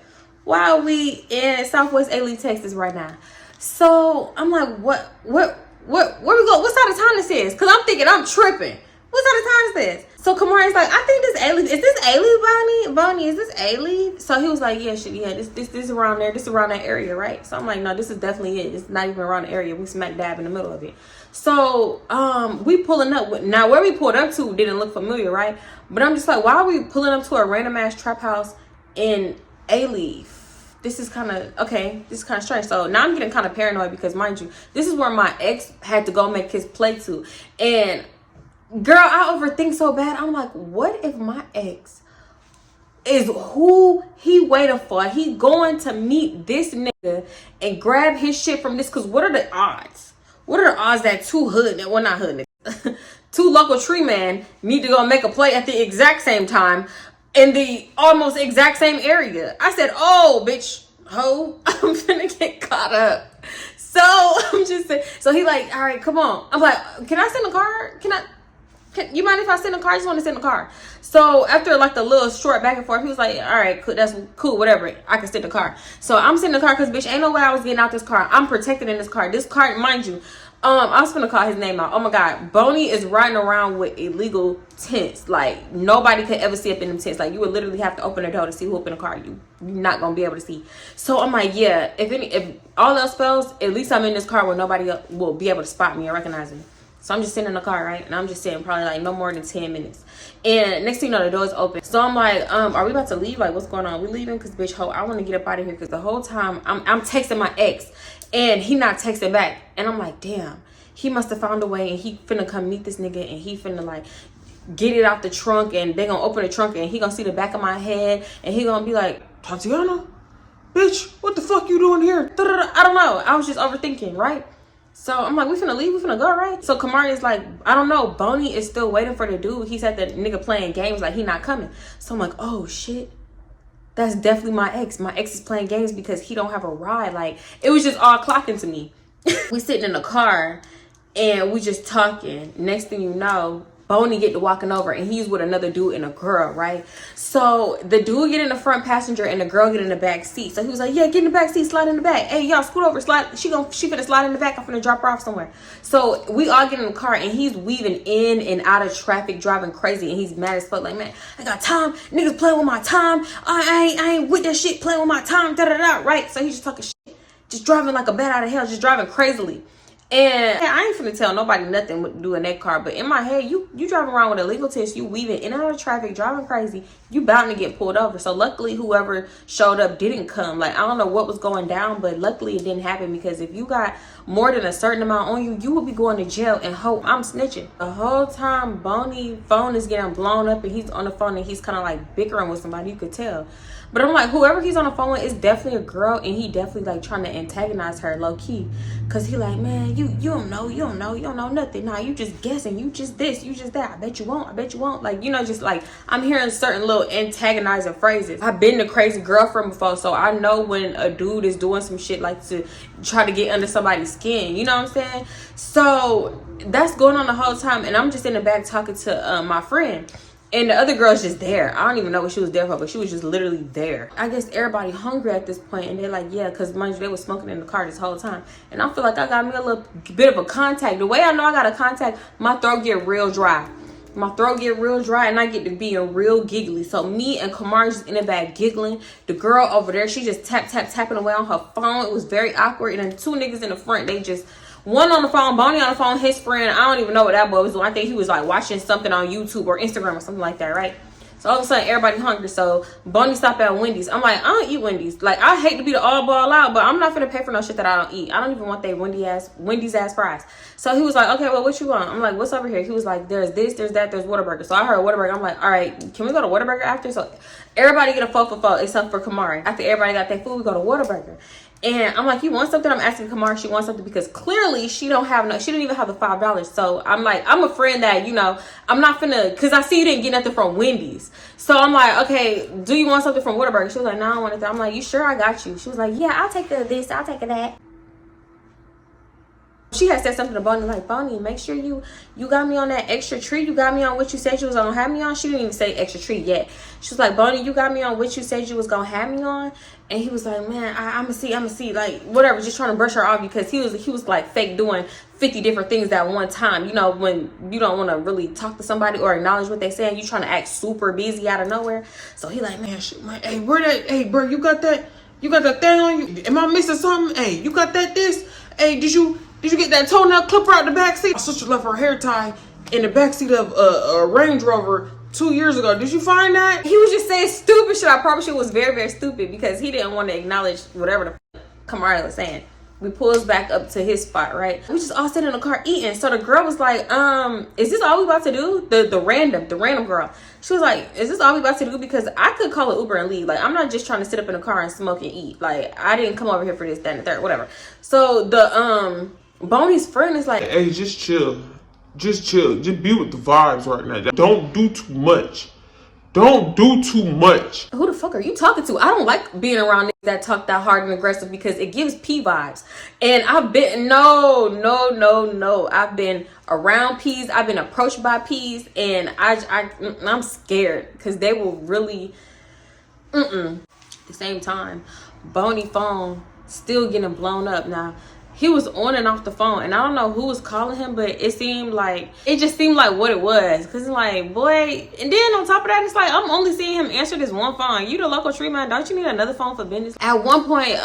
Why are we in Southwest Ailey, Texas right now? So I'm like, where we go? What side of town this is? Cause I'm thinking I'm tripping. What side of town is this? So Kamari's like, I think this Ailey. Is this Ailey, Bonnie? Is this Ailey? So he was like, yeah, this is around there. This is around that area, right? So I'm like, no, this is definitely it. It's not even around the area. We smack dab in the middle of it. So we pulling up. Now where we pulled up to didn't look familiar, right? But I'm just like, why are we pulling up to a random ass trap house in Ailey? This is kind of strange. So now I'm getting kind of paranoid because, mind you, this is where my ex had to go make his play to. And girl, I overthink so bad. I'm like, what if my ex is who he waiting for? He going to meet this nigga and grab his shit from this? Because what are the odds? What are the odds that two local tree men need to go make a play at the exact same time in the almost exact same area? I said, oh, bitch, ho, I'm finna get caught up. So I'm just saying, so he like, all right, come on. I'm like, can I send a car? Can I? You mind if I sit in the car? I just want to sit in the car. So after like the little short back and forth, he was like, all right, cool, that's cool, whatever. I can sit in the car. So I'm sitting in the car because, bitch, ain't no way I was getting out this car. I'm protected in this car. This car, mind you, I was gonna call his name out. Oh my God, Boney is riding around with illegal tents. Like nobody could ever see up in them tents. Like you would literally have to open the door to see who up in the car. You're not gonna be able to see. So I'm like, yeah, if all else fails, at least I'm in this car where nobody else will be able to spot me or recognize me. So I'm just sitting in the car, right? And I'm just sitting probably like no more than 10 minutes. And next thing you know, the door's open. So I'm like, are we about to leave? Like, what's going on? We leaving? Because, bitch, I want to get up out of here. Because the whole time, I'm texting my ex. And he not texting back. And I'm like, damn. He must have found a way. And he finna come meet this nigga. And he finna, like, get it out the trunk. And they gonna open the trunk. And he gonna see the back of my head. And he gonna be like, Tatiana, bitch, what the fuck you doing here? I don't know. I was just overthinking, right? So I'm like, we finna leave, we finna go, right? So Kamari is like, I don't know, Boney is still waiting for the dude. He said the nigga playing games, like he not coming. So I'm like, oh shit, that's definitely my ex. My ex is playing games because he don't have a ride. Like it was just all clocking to me. We sitting in the car and we just talking. Next thing you know, Boney get to walking over and he's with another dude and a girl, right? So the dude get in the front passenger and the girl get in the back seat. So he was like, yeah, get in the back seat, slide in the back. Hey, y'all, scoot over, slide. She finna slide in the back. I'm finna drop her off somewhere. So we all get in the car and he's weaving in and out of traffic, driving crazy. And he's mad as fuck, like, man, I got time. Niggas playing with my time. I ain't with that shit, playing with my time, da-da-da, right? So he's just talking shit, just driving like a bat out of hell, just driving crazily. And I ain't finna tell nobody nothing what to do in that car. But in my head, you driving around with illegal tents, you weaving in and out of traffic, driving crazy, you bound to get pulled over. So luckily, whoever showed up didn't come. Like, I don't know what was going down, but luckily it didn't happen. Because if you got more than a certain amount on you, you would be going to jail and hope I'm snitching. The whole time, Boney's phone is getting blown up and he's on the phone and he's kind of like bickering with somebody. You could tell. But I'm like, whoever he's on the phone with is definitely a girl, and he definitely like trying to antagonize her low key. Cause he like, man, you don't know nothing. Nah, you just guessing, you just this, you just that. I bet you won't. Like, you know, just like I'm hearing certain little antagonizing phrases. I've been the crazy girlfriend before, so I know when a dude is doing some shit like to try to get under somebody's skin. You know what I'm saying? So that's going on the whole time, and I'm just in the back talking to my friend. And the other girl's just there. I don't even know what she was there for, but she was just literally there. I guess everybody hungry at this point, and they're like, yeah, because mind you, they was smoking in the car this whole time. And I feel like I got me a little bit of a contact. The way I know I got a contact, my throat get real dry. My throat get real dry, and I get to being real giggly. So me and Kamari just in the back giggling. The girl over there, she just tapping away on her phone. It was very awkward. And then two niggas in the front, they just... One on the phone, Boney on the phone, his friend, I don't even know what that boy was doing. I think he was like watching something on YouTube or Instagram or something like that, right? So all of a sudden, everybody hungry. So Boney stopped at Wendy's. I'm like, I don't eat Wendy's. Like, I hate to be the all ball out, but I'm not finna pay for no shit that I don't eat. I don't even want they Wendy's ass fries. So he was like, okay, well, what you want? I'm like, what's over here? He was like, there's this, there's that, there's Whataburger. So I heard Whataburger. I'm like, all right, can we go to Whataburger after? So everybody get a 4 for 4 except for Kamari. After everybody got their food, we go to Whataburger. And I'm like, you want something? I'm asking Kamari, she wants something because clearly she don't even have the $5. So I'm like, I'm a friend that, you know, I'm not finna, because I see you didn't get nothing from Wendy's. So I'm like, okay, do you want something from Whataburger? She was like, no, I don't want it. I'm like, you sure? I got you. She was like, yeah, I'll take this, I'll take that. She had said something to Boney like, Boney, make sure you got me on that extra treat. You got me on what you said you was gonna have me on. She didn't even say extra treat yet. She was like, Boney, you got me on what you said you was gonna have me on. And he was like, man, I'ma see, like whatever, just trying to brush her off because he was like fake doing 50 different things at one time. You know, when you don't want to really talk to somebody or acknowledge what they saying, you trying to act super busy out of nowhere. So he like, man, shit, man, hey, bro, you got that thing on you? Am I missing something? Hey, you got this? Hey, did you get that toenail clipper out the back seat? My sister left her hair tie in the back seat of a Range Rover 2 years ago. Did you find that? He was just saying stupid shit. I promise you it was very, very stupid because he didn't want to acknowledge whatever the Kamari was saying. We pulls back up to his spot, right? We just all sit in the car eating. So the girl was like, is this all we about to do? The random girl. She was like, is this all we about to do? Because I could call an Uber and leave. Like, I'm not just trying to sit up in the car and smoke and eat. Like, I didn't come over here for this, that, and the third, whatever. So the Boney's friend is like, hey, just chill. Just be with the vibes right now. Don't do too much. Don't do too much. Who the fuck are you talking to? I don't like being around niggas that talk that hard and aggressive because it gives P vibes. And I've been, no. I've been around P's. I've been approached by P's. And I'm scared because they will really, At the same time, Boney phone still getting blown up. Now, he was on and off the phone, and I don't know who was calling him, but it just seemed like what it was. Cause it's like, boy, and then on top of that, it's like I'm only seeing him answer this one phone. You the local tree man, don't you need another phone for business? At one point,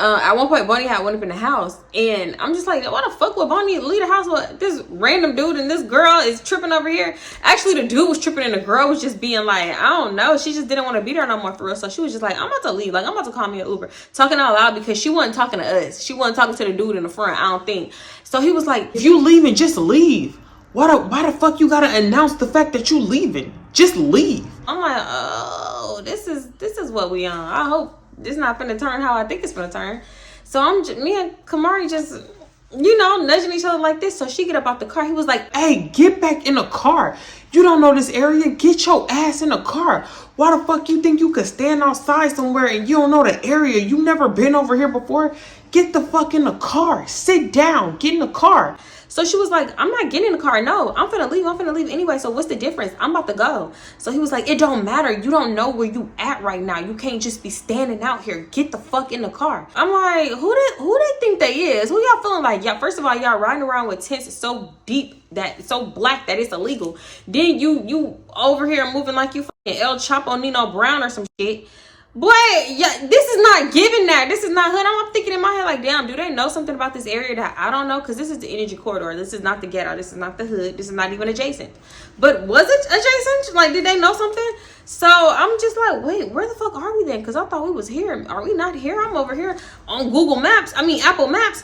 Bonnie had went up in the house, and I'm just like, why the fuck would Bonnie leave the house with this random dude and this girl is tripping over here? Actually, the dude was tripping, and the girl was just being like, I don't know, she just didn't want to be there no more for real. So she was just like, I'm about to leave, like I'm about to call me an Uber, talking out loud because she wasn't talking to us. She wasn't talking to the dude in the front. I don't think. So he was like, if you leaving, just leave. Why the fuck you gotta announce the fact that you leaving? Just leave. I'm like, oh, this is what we on. I hope this not finna turn how I think it's finna turn. So me and Kamari just, nudging each other like this. So she get up out the car. He was like, hey, get back in the car. You don't know this area. Get your ass in the car. Why the fuck you think you could stand outside somewhere and you don't know the area? You never been over here before? Get the fuck in the car. Sit down. Get in the car. So she was like, I'm not getting in the car. No, I'm finna leave anyway. So what's the difference? I'm about to go. So he was like, it don't matter. You don't know where you at right now. You can't just be standing out here. Get the fuck in the car. I'm like, who they think they is? Who y'all feeling like? Y'all, first of all, y'all riding around with tents so deep, that so black that it's illegal. Then you over here moving like you fucking El Chapo Nino Brown or some shit. Boy, yeah, this is not giving that. This is not hood. I'm thinking in my head like, damn, do they know something about this area that I don't know? Because this is the energy corridor. This is not the ghetto. This is not the hood. This is not even adjacent. But was it adjacent? Like, did they know something? So I'm just like, wait, where the fuck are we then? Because I thought we was here. Are we not here? I'm over here on Apple Maps.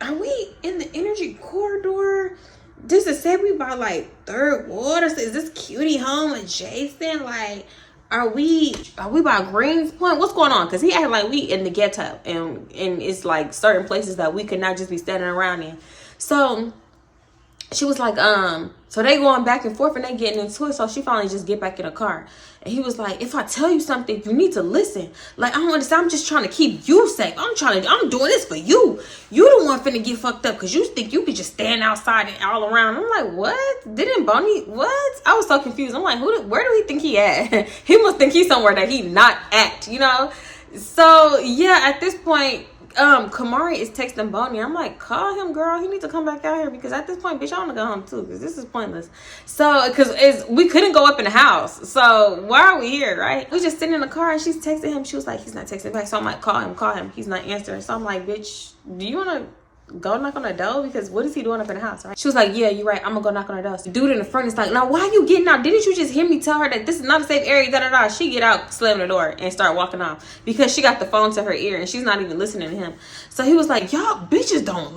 Are we in the energy corridor? This is say we by like Third Water. Is this cutie home adjacent? Like, Are we by Greens Point? What's going on? Because he acted like we in the ghetto, and it's like certain places that we could not just be standing around in. So she was like, so they going back and forth and they getting into it. So she finally just get back in the car. And he was like, if I tell you something, you need to listen. Like, I don't understand. I'm just trying to keep you safe. I'm doing this for you. You the one finna get fucked up because you think you could just stand outside and all around. I'm like, what? Didn't Bonnie, what? I was so confused. I'm like, where do he think he at? He must think he's somewhere that he not at, So yeah, at this point, Kamari is texting Bonnie. I'm like, call him, girl. He needs to come back out here because at this point, bitch, I want to go home too because this is pointless. So, because we couldn't go up in the house. So, why are we here, right? We just sitting in the car and she's texting him. She was like, he's not texting back. So, I'm like, call him. He's not answering. So, I'm like, bitch, do you want to go knock on the door? Because what is he doing up in the house, right? She was like, yeah, you're right. I'm gonna go knock on the door. The dude in the front is like, now why are you getting out? Didn't you just hear me tell her that this is not a safe area? Da-da-da. She get out, slam the door, and start walking off because she got the phone to her ear and she's not even listening to him. So he was like, y'all bitches don't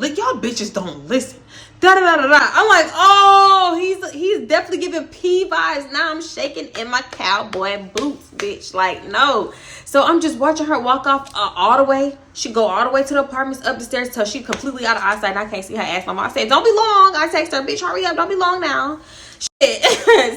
listen. Da-da-da-da-da. I'm like, oh, he's definitely giving P vibes. Now I'm shaking in my cowboy boots, bitch. Like, no. So I'm just watching her walk off all the way. She go all the way to the apartments, up the stairs till she completely out of eyesight and I can't see her ass no more. I said, don't be long. I text her, bitch, hurry up. Don't be long now. Shit.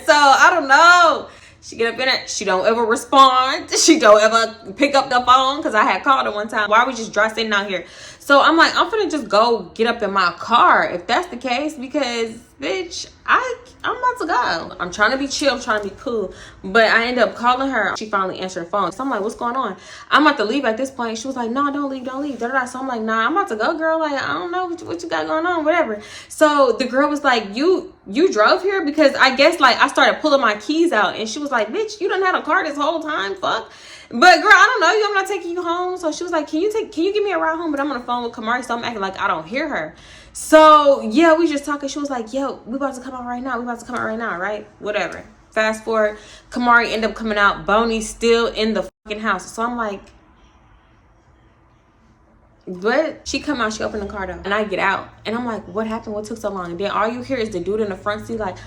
So I don't know. She get up in it. She don't ever respond. She don't ever pick up the phone because I had called her one time. Why are we just dry sitting out here? So I'm like, I'm finna just go get up in my car if that's the case because, bitch, I'm about to go. I'm trying to be chill. I'm trying to be cool. But I end up calling her. She finally answered the phone. So I'm like, what's going on? I'm about to leave at this point. She was like, no, don't leave. Da-da-da. So I'm like, nah, I'm about to go, girl. Like, I don't know what you got going on, whatever. So the girl was like, you drove here? Because I guess, like, I started pulling my keys out. And she was like, bitch, you done had a car this whole time? Fuck. But girl, I don't know you. I'm not taking you home. So she was like, can you give me a ride home? But I'm on the phone with Kamari, so I'm acting like I don't hear her. So yeah, we just talking. She was like, yo, we about to come out right now. Right? Whatever. Fast forward, Kamari end up coming out. Bonnie's still in the fucking house. So I'm like, but she come out, she opened the car door, and I get out. And I'm like, what happened? What took so long? And then all you hear is the dude in the front seat like,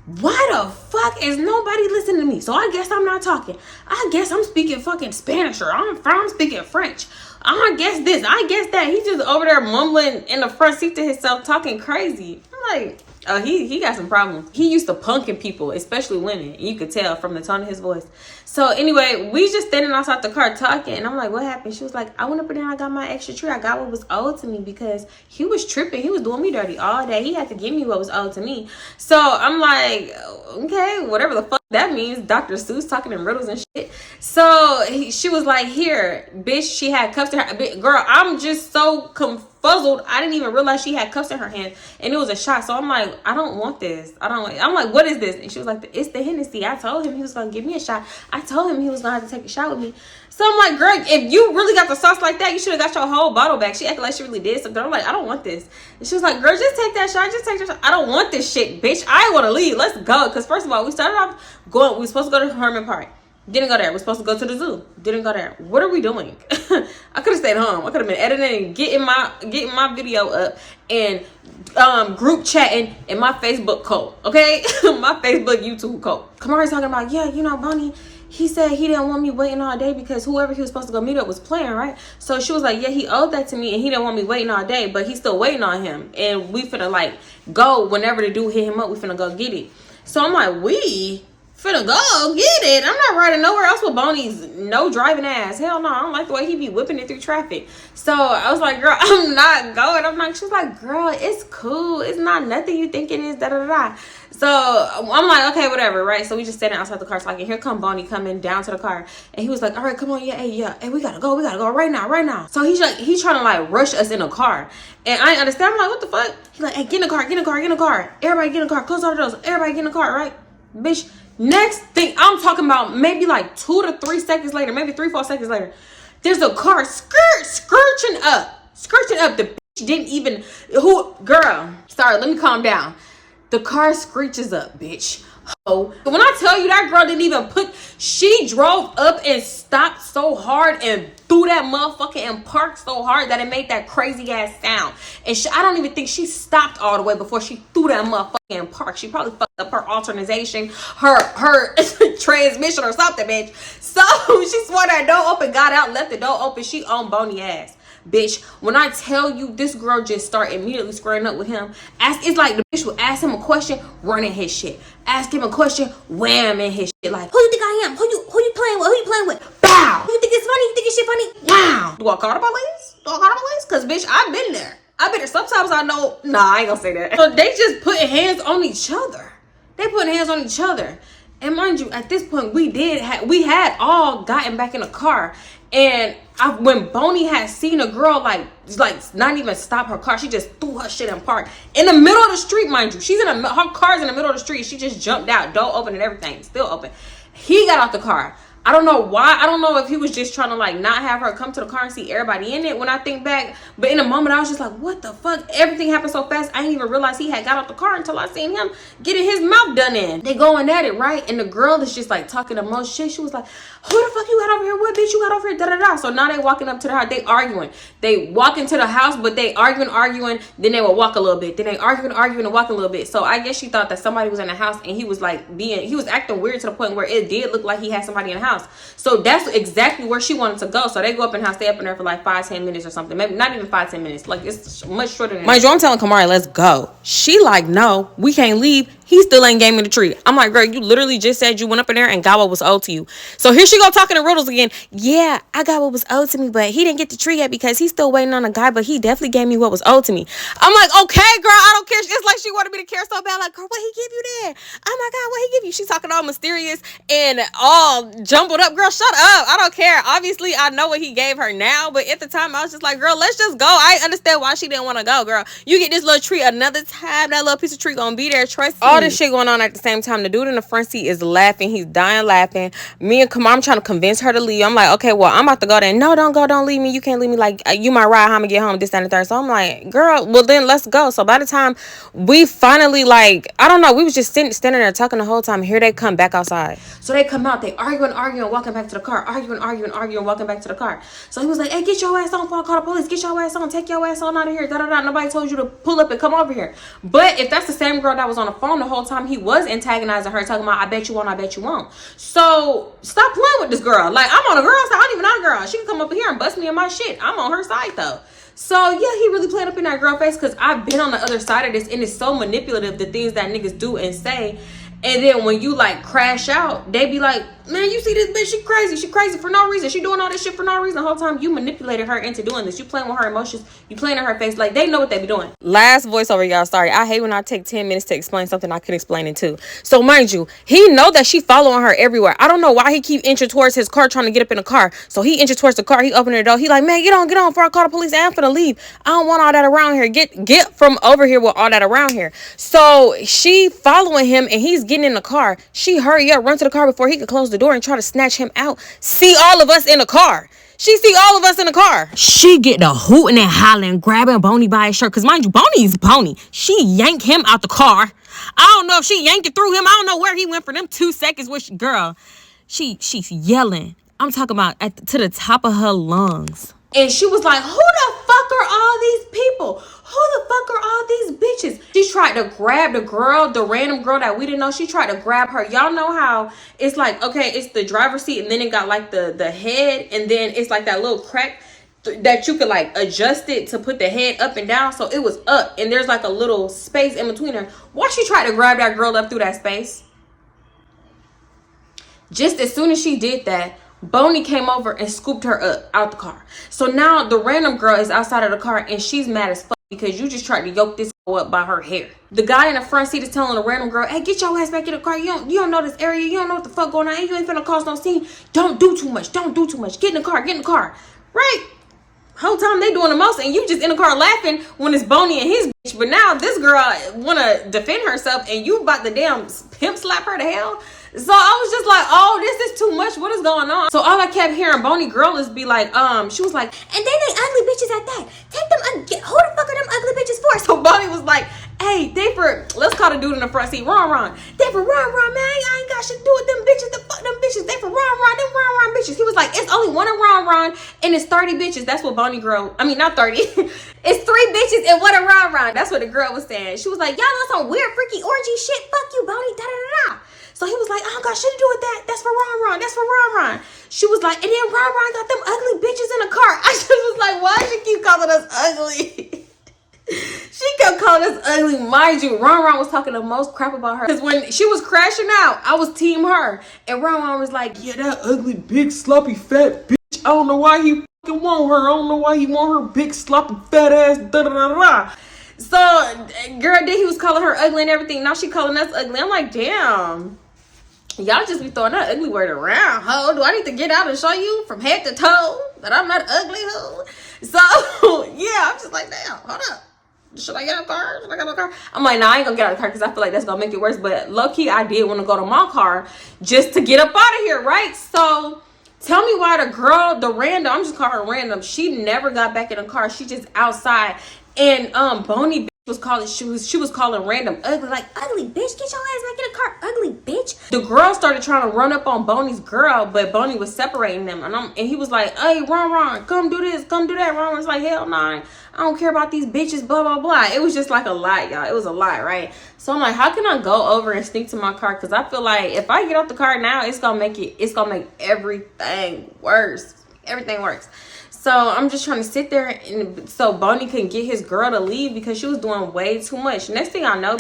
why the fuck is nobody listening to me? So I guess I'm not talking. I guess I'm speaking fucking Spanish or I'm speaking French. I guess this, I guess that. He's just over there mumbling in the front seat to himself, talking crazy. I'm like, Oh, he got some problems. He used to punking people, especially women. You could tell from the tone of his voice. So anyway, we just standing outside the car talking, and I'm like, what happened? She was like, I went up there and I got my extra tree. I got what was owed to me because he was tripping. He was doing me dirty all day. He had to give me what was owed to me. So I'm like, okay, whatever the fuck that means. Dr. Seuss talking in riddles and shit. So she was like, here, bitch, she had cuffs in her. Girl, I'm just so confuzzled. I didn't even realize she had cuffs in her hand, and it was a shot. So I'm like, I don't want this. I'm like, what is this? And she was like, it's the Hennessy. I told him he was gonna give me a shot. I told him he was gonna have to take a shot with me. So I'm like, girl, if you really got the sauce like that, you should have got your whole bottle back. She acted like she really did something. I'm like, I don't want this. And she was like, girl, just take that shot. Just take that shot. I don't want this shit, bitch. I want to leave. Let's go. Because first of all, we started off going. We were supposed to go to Herman Park. Didn't go there. We're supposed to go to the zoo. Didn't go there. What are we doing? I could have stayed home. I could have been editing and getting my video up and group chatting in my Facebook cult. Okay, my Facebook YouTube cult. Kamari's talking about, yeah, you know, Bonnie. He said he didn't want me waiting all day because whoever he was supposed to go meet up was playing, right? So she was like, yeah, he owed that to me and he didn't want me waiting all day, but he's still waiting on him. And we finna like go whenever the dude hit him up, we finna go get it. So I'm like, we finna go get it. I'm not riding nowhere else with Bonnie's no driving ass. Hell no, I don't like the way he be whipping it through traffic. So I was like, girl, I'm not going. I'm like, she's like, girl, it's cool. It's not nothing you think it is, da da da. So I'm like, okay, whatever, right? So we just standing outside the car talking. Here come Bonnie coming down to the car, and he was like, all right, come on, yeah, hey, we gotta go right now. So he's trying to like rush us in a car, and I understand. I'm like, what the fuck? He's like, hey, get in the car. Everybody get in the car. Close all the doors. Everybody get in the car, right, bitch? Next thing I'm talking about, maybe like 2 to 3 seconds later, maybe 3-4 seconds later, there's a car skirting up. The bitch didn't even girl. Sorry, let me calm down. The car screeches up, bitch. Oh, when I tell you that girl didn't even she drove up and stopped so hard and threw that motherfucker and parked so hard that it made that crazy ass sound. And I don't even think she stopped all the way before she threw that motherfucker and parked. She probably fucked up her alternation, her transmission or something, bitch. So she swore that door open, got out, left the door open. She on Boney ass. Bitch, when I tell you this girl just start immediately squaring up with him, it's like the bitch would ask him a question, running his shit. Ask him a question, wham in his shit. Like, who you think I am? Who you playing with? Who you playing with? Bow. You think it's funny? You think it's shit funny? Wow. Do I call the police? Cause bitch, I've been there. Sometimes I know. Nah, I ain't gonna say that. So they just putting hands on each other. And mind you, at this point, we had all gotten back in the car. And when Boney had seen a girl like not even stop her car, she just threw her shit and parked in the middle of the street. Mind you, her car's in the middle of the street. She just jumped out, door open and everything, still open. He got out the car. I don't know why. I don't know if he was just trying to like not have her come to the car and see everybody in it when I think back. But in a moment, I was just like, what the fuck? Everything happened so fast. I didn't even realize he had got out the car until I seen him getting his mouth done in. They going at it, right? And the girl is just like talking the most shit. She was like, who the fuck you got over here? What bitch you got over here? Da da da. So now they walking up to the house. They arguing. They walk into the house, but they arguing. Then they would walk a little bit. Then they arguing and walk a little bit. So I guess she thought that somebody was in the house and he was acting weird to the point where it did look like he had somebody in the house. So that's exactly where she wanted to go. So they go up in the house, stay up in there for like 5-10 minutes or something. Maybe not even 5-10 minutes. Like it's much shorter than that. Mind you, I'm telling Kamari, let's go. She like, no, we can't leave. He still ain't gave me the tree. I'm like, girl, you literally just said you went up in there and got what was owed to you. So here she go talking in riddles again. Yeah, I got what was owed to me, but he didn't get the tree yet because he's still waiting on a guy, but he definitely gave me what was owed to me. I'm like, okay, girl, I don't care. It's like she wanted me to care so bad. Like, girl, what he give you there? Oh my God, what he give you? She's talking all mysterious and all jumbled up. Girl, shut up. I don't care. Obviously, I know what he gave her now, but at the time, I was just like, girl, let's just go. I understand why she didn't want to go, girl. You get this little tree another time. That little piece of tree gonna be there. Trust me. All this shit going on at the same time. The dude in the front seat is laughing. He's dying laughing. Me and Kamar, I'm trying to convince her to leave. I'm like, okay, well, I'm about to go there. No, don't go. Don't leave me. You can't leave me. Like, you might ride. How I'm gonna get home, this, that, and the third. So I'm like, girl, well, then let's go. So by the time we finally, like, I don't know, we was just standing there talking the whole time. Here they come back outside. So they come out. They arguing, walking back to the car. Arguing, walking back to the car. So he was like, hey, get your ass on before I call the police. Get your ass on. Take your ass on out of here. Da, da, da. Nobody told you to pull up and come over here. But if that's the same girl that was on the phone the whole time, he was antagonizing her, talking about, I bet you won't. So stop playing with this girl. Like, I'm on a girl's side. I don't even know a girl. She can come up here and bust me in my shit. I'm on her side though. So yeah, he really played up in that girl face because I've been on the other side of this, and it's so manipulative, the things that niggas do and say. And then when you like crash out, they be like, man, you see this bitch, she crazy for no reason, she doing all this shit for no reason. The whole time you manipulated her into doing this, you playing with her emotions, you playing in her face. Like, they know what they be doing. Last voiceover, y'all. Sorry, I hate when I take 10 minutes to explain something I could explain in 2. So mind you, he know that she following her everywhere. I don't know why he keep inching towards his car, trying to get up in the car. So he inches towards the car, he opening the door, he like, man, get on before I call the police. I'm finna leave, I don't want all that around here. Get from over here with all that around here. So she following him, and he's getting in the car. She hurry up, run to the car before he could close the door and try to snatch him out. See all of us in the car. She see all of us in the car. She get the hooting and hollering, grabbing Boney by his shirt. Because mind you, Boney is Boney. She yanked him out the car. I don't know if she yanked it through him. I don't know where he went for them 2 seconds. Which, girl, she's yelling. I'm talking about to the top of her lungs. And she was like, who the fuck are all these people? Who the fuck are all these bitches? She tried to grab the girl, the random girl that we didn't know. She tried to grab her. Y'all know how it's like, okay, it's the driver's seat, and then it got like the head, and then it's like that little crack that you could like adjust it to put the head up and down. So it was up, and there's like a little space in between her. Why she tried to grab that girl up through that space? Just as soon as she did that, Boney came over and scooped her up out the car. So now the random girl is outside of the car, and she's mad as fuck because you just tried to yoke this up by her hair. The guy in the front seat is telling the random girl, hey, get your ass back in the car. You don't know this area. You don't know what the fuck going on. You ain't finna cause no scene. Don't do too much. Don't do too much. Get in the car. Right? Whole time they doing the most, and you just in the car laughing when it's Boney and his bitch. But now this girl wanna defend herself, and you about to damn pimp slap her to hell. So I was just like, oh, this is too much. What is going on? So all I kept hearing Boney girl is be like, she was like, and then they ugly bitches at that. Take them, who the fuck are them ugly bitches for? So Boney was like, hey, they for, let's call the dude in the front seat, Ron. They for Ron, man. I ain't got shit to do with them bitches. The fuck them bitches. They for Ron, them Ron bitches. He was like, it's only one of Ron, and it's 30 bitches. That's what Boney girl, I mean, not 30. It's 3 bitches and one of Ron. That's what the girl was saying. She was like, y'all know some weird freaky orgy shit. Fuck you, Boney, da-da-da-da. So he was like, I don't got shit to do with that. That's for Ron. That's for Ron. She was like, and then Ron got them ugly bitches in the car. I just was like, why she keep calling us ugly? She kept calling us ugly. Mind you, Ron was talking the most crap about her. Because when she was crashing out, I was team her. And Ron was like, Yeah, that ugly, big, sloppy, fat bitch. I don't know why he fucking want her. I don't know why he want her big, sloppy, fat ass, da-da-da-da. So, girl, then he was calling her ugly and everything. Now she calling us ugly. I'm like, damn. Y'all just be throwing that ugly word around, ho. Do I need to get out and show you from head to toe that I'm not ugly, ho? So, yeah, I'm just like, damn, hold up. Should I get out of the car? I'm like, nah, I ain't gonna get out of the car because I feel like that's gonna make it worse. But low-key, I did want to go to my car just to get up out of here, right? So, tell me why the girl, the random, I'm just calling her random, she never got back in the car. She just outside. And Boney was calling, she was calling random ugly, like, ugly bitch, get your ass back in the car, ugly bitch. The girl started trying to run up on Boney's girl, but Boney was separating them, and he was like, hey, Ron, come do this, come do that. Ron was like, hell nah, I don't care about these bitches, blah blah blah. It was just like a lot, y'all. It was a lot, right? So I'm like, how can I go over and sneak to my car? Because I feel like if I get out the car now, it's gonna make everything worse. Everything works. So I'm just trying to sit there, and so Boney couldn't get his girl to leave because she was doing way too much. Next thing I know,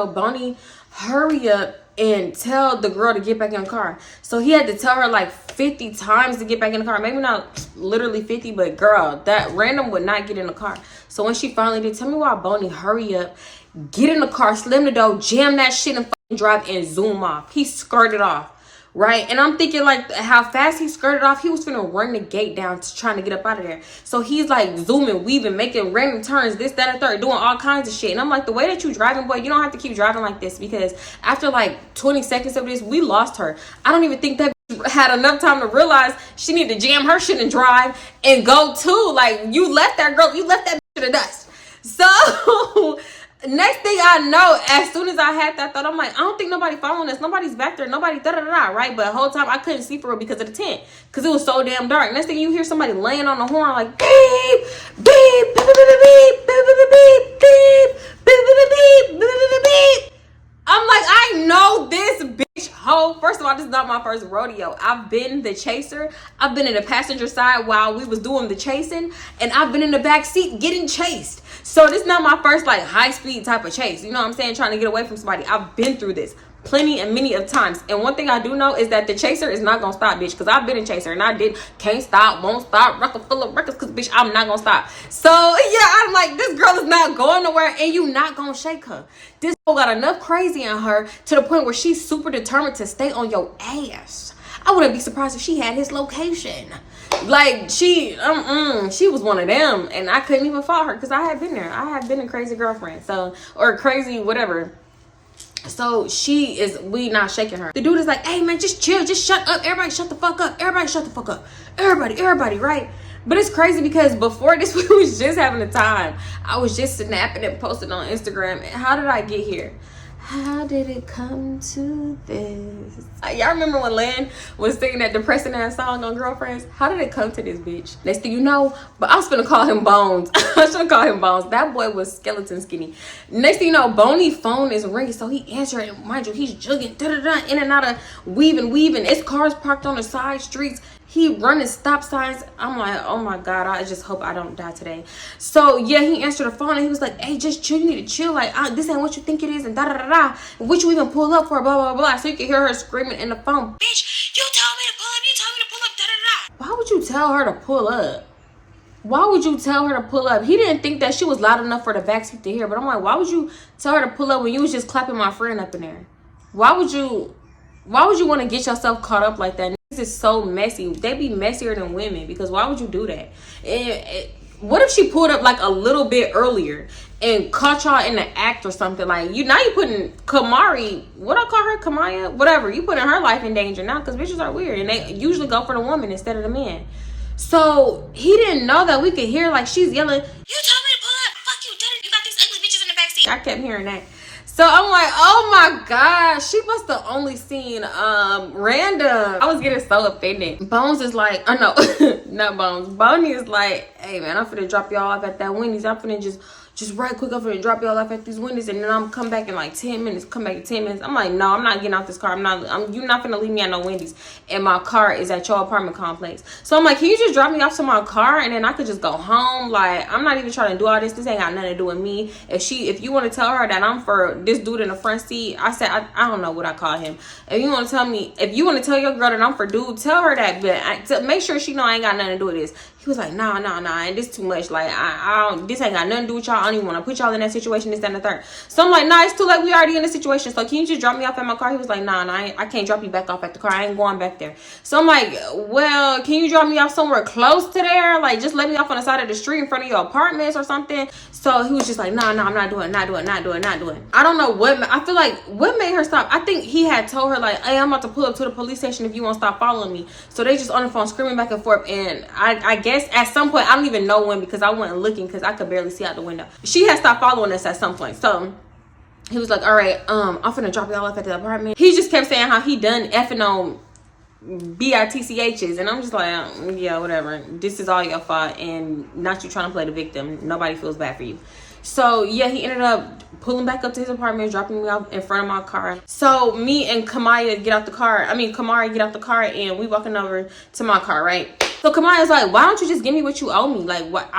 Boney hurry up and tell the girl to get back in the car. So he had to tell her like 50 times to get back in the car. Maybe not literally 50, but girl, that random would not get in the car. So when she finally did, tell me why Boney hurry up, get in the car, slam the door, jam that shit and fucking drive and zoom off. He skirted off. Right? And I'm thinking like how fast he skirted off, he was finna run the gate down trying to get up out of there. So he's like zooming, weaving, making random turns, this, that, and third, doing all kinds of shit. And I'm like, the way that you driving, boy, you don't have to keep driving like this, because after like 20 seconds of this, we lost her. I don't even think that had enough time to realize she needed to jam her shit and drive and go too. Like, you left that bitch to the dust. So next thing I know, as soon as I had that thought, I'm like, I don't think nobody following us. Nobody's back there. Nobody da-da-da-da, right? But the whole time I couldn't see for real because of the tent. Because it was so damn dark. Next thing you hear somebody laying on the horn like, beep, beep, beep, beep, beep, beep, beep, beep, beep, beep, beep, beep, beep, beep. I'm like, I know this bitch hoe So first of all, this is not my first rodeo. I've been the chaser. I've been in the passenger side while we was doing the chasing, and I've been in the back seat getting chased. So this is not my first like high speed type of chase. You know what I'm saying? Trying to get away from somebody. I've been through this plenty and many of times. And one thing I do know is that the chaser is not gonna stop, bitch, because I've been a chaser and I can't stop, won't stop, record full of records, because bitch, I'm not gonna stop. So yeah, I'm like, this girl is not going nowhere and you not gonna shake her. This girl got enough crazy in her to the point where she's super determined to stay on your ass. I wouldn't be surprised if she had his location. Like she was one of them, and I couldn't even fault her because I had been there. I had been a crazy girlfriend, so, or crazy whatever. So we not shaking her. The dude is like, hey man, just chill, just shut up. Everybody shut the fuck up. Everybody shut the fuck up. Everybody, right? But it's crazy because before this, we was just having a time. I was just snapping and posting on Instagram. How did I get here? How did it come to this? Y'all remember when Lynn was singing that depressing ass song on Girlfriends? How did it come to this, bitch? Next thing you know, but I was gonna call him Bones. I should call him Bones. That boy was skeleton skinny. Next thing you know, Boney's phone is ringing, so he answered it. Mind you, he's jugging in and out of weaving. It's cars parked on the side streets. He running stop signs. I'm like, oh my God, I just hope I don't die today. So yeah, he answered the phone and he was like, hey, just chill, you need to chill. Like, this ain't what you think it is, and da-da-da-da. What you even pull up for, blah, blah, blah. So you can hear her screaming in the phone, bitch, you told me to pull up, you told me to pull up, da-da-da-da. Why would you tell her to pull up? Why would you tell her to pull up? He didn't think that she was loud enough for the backseat to hear, but I'm like, why would you tell her to pull up when you was just clapping my friend up in there? Why would you want to get yourself caught up like that? This is so messy. They be messier than women, because why would you do that? What if she pulled up like a little bit earlier and caught y'all in the act or something? Like, now you putting Kamari, what I call her, Kamaya, whatever, you putting her life in danger now, because bitches are weird and they usually go for the woman instead of the man. So he didn't know that we could hear, like, she's yelling, you told me to pull up, fuck you, you got these ugly bitches in the backseat. I kept hearing that. So I'm like, oh my gosh, she must have only seen random. I was getting so offended. Bones is like, oh no, not Bones. Boney is like, hey man, I'm finna drop y'all off at that Wendy's. I'm finna just right quick, I'm finna drop y'all off at these Wendy's, and then I'm come back in like 10 minutes. Come back in 10 minutes. I'm like, no, I'm not getting out this car. You're not finna leave me at no Wendy's, and my car is at your apartment complex. So I'm like, can you just drop me off to my car, and then I could just go home? Like, I'm not even trying to do all this. This ain't got nothing to do with me. If you want to tell her that I'm for this dude in the front seat, I said, I don't know what I call him. If you want to tell your girl that I'm for dude, tell her that, but to make sure she know I ain't got nothing to do with this. He was like, nah, and this too much. Like, this ain't got nothing to do with y'all. I don't even want to put y'all in that situation, this, that, and the third. So I'm like, nah, it's too late. We already in the situation. So can you just drop me off at my car? He was like, nah, I can't drop you back off at the car. I ain't going back there. So I'm like, well, can you drop me off somewhere close to there? Like, just let me off on the side of the street in front of your apartments or something. So he was just like, nah, I'm not doing. I don't know I feel like what made her stop. I think he had told her like, hey, I'm about to pull up to the police station if you won't stop following me. So they just on the phone screaming back and forth. And I guess at some point, I don't even know when, because I wasn't looking, because I could barely see out the window. She had stopped following us at some point. So he was like, all right, I'm finna drop y'all off at the apartment. He just kept saying how he done effing on bitchs, and I'm just like, yeah, whatever. This is all your fault, and not you trying to play the victim. Nobody feels bad for you. So yeah, he ended up pulling back up to his apartment, dropping me off in front of my car. So me and Kamari get out the car, and we walking over to my car, right? So Kamaya's like, why don't you just give me what you owe me? Like, what?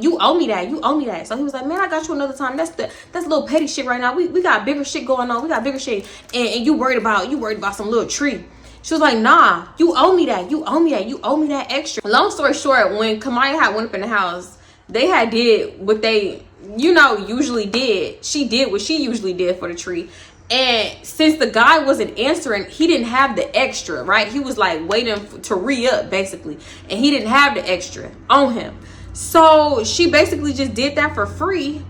You owe me that. So he was like, man, I got you another time. That's little petty shit right now. We got bigger shit going on. We got bigger shit, and you worried about some little tree. She was like, nah, you owe me that. You owe me that extra. Long story short, when Kamaya had went up in the house, they had did what they, usually did. She did what she usually did for the tree. And since the guy wasn't answering, he didn't have the extra, right? He was like waiting to re-up, basically. And he didn't have the extra on him. So she basically just did that for free.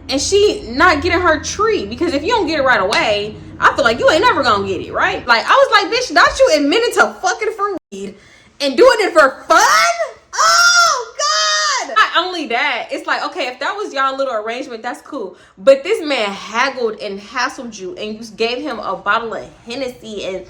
And she not getting her tree, because if you don't get it right away, I feel like you ain't never gonna get it, right? Like, I was like, bitch, not you admitted to fucking for weed and doing it for fun? Oh God! Not only that, it's like, okay, if that was y'all little arrangement, that's cool. But this man haggled and hassled you, and you gave him a bottle of Hennessy, and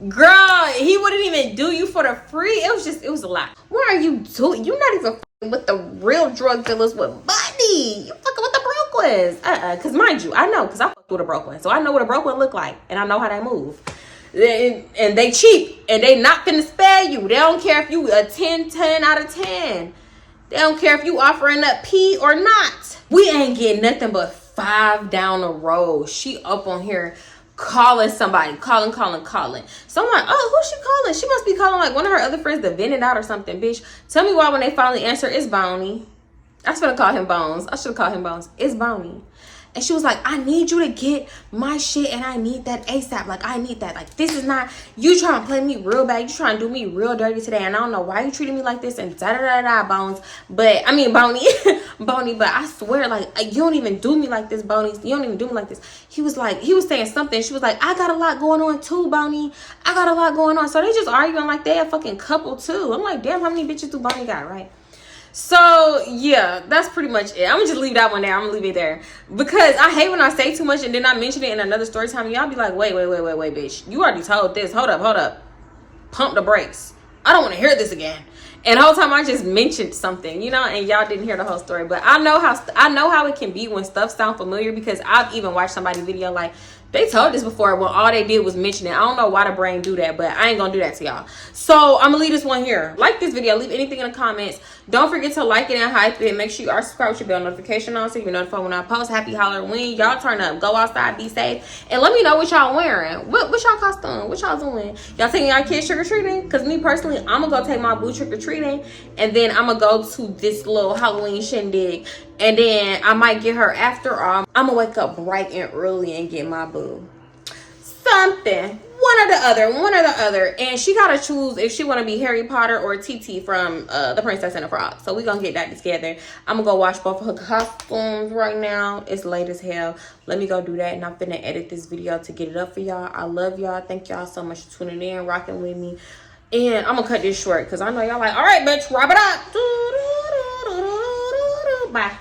girl, he wouldn't even do you for the free. It was a lot. What are you doing? You're not even fucking with the real drug dealers with money. You fucking with the broke ones. Because mind you, I know, because I fucked with a broke one. So I know what a broke one look like, and I know how they move. And they cheap. And they not finna spare you. They don't care if you a 10 out of 10. They don't care if you offering up P or not. We ain't getting nothing but 5 down the road. She up on here calling somebody. Calling. So I'm like, oh, who's she calling? She must be calling like one of her other friends that vented out or something, bitch. Tell me why when they finally answer, it's Boney. I was gonna call him Bones. I should have called him Bones. It's Boney. And she was like, I need you to get my shit and I need that ASAP. Like, I need that. Like, this is not, you trying to play me real bad. You trying to do me real dirty today. And I don't know why you treating me like this and da-da-da-da, Bones. But, I mean, Boney. Boney, but I swear, like, you don't even do me like this, Boney. You don't even do me like this. He was like, he was saying something. She was like, I got a lot going on too, Boney. I got a lot going on. So they just arguing like they a fucking couple too. I'm like, damn, how many bitches do Boney got, right? So yeah, that's pretty much it. I'm gonna just leave that one there. I'm gonna leave it there because I hate when I say too much and then I mention it in another story time. Y'all be like, wait, bitch, you already told this. Hold up, pump the brakes. I don't want to hear this again. And the whole time I just mentioned something, you know, and y'all didn't hear the whole story. But I know how it can be when stuff sound familiar because I've even watched somebody's video like they told this before when all they did was mention it. I don't know why the brain do that, but I ain't gonna do that to y'all. So I'm gonna leave this one here. Like this video, leave anything in the comments. Don't forget to like it and hype it. Make sure you are subscribed with your bell notification on so you can notify when I post. Happy Halloween. Y'all turn up. Go outside. Be safe. And let me know what y'all wearing. What y'all costume? What y'all doing? Y'all taking y'all kids trick-or-treating? Because me personally, I'm gonna go take my boo trick-or-treating. And then I'm gonna go to this little Halloween shindig. And then I might get her after all. I'm gonna wake up bright and early and get my boo something, one or the other, and she gotta choose if she want to be Harry Potter or TT from The Princess and the Frog. So we gonna get that together. I'm gonna go watch both of her costumes right now. It's late as hell. Let me go do that, and I'm finna edit this video to get it up for y'all. I love y'all. Thank y'all so much for tuning in, rocking with me, and I'm gonna cut this short because I know y'all like, all right, bitch, wrap it up. Bye.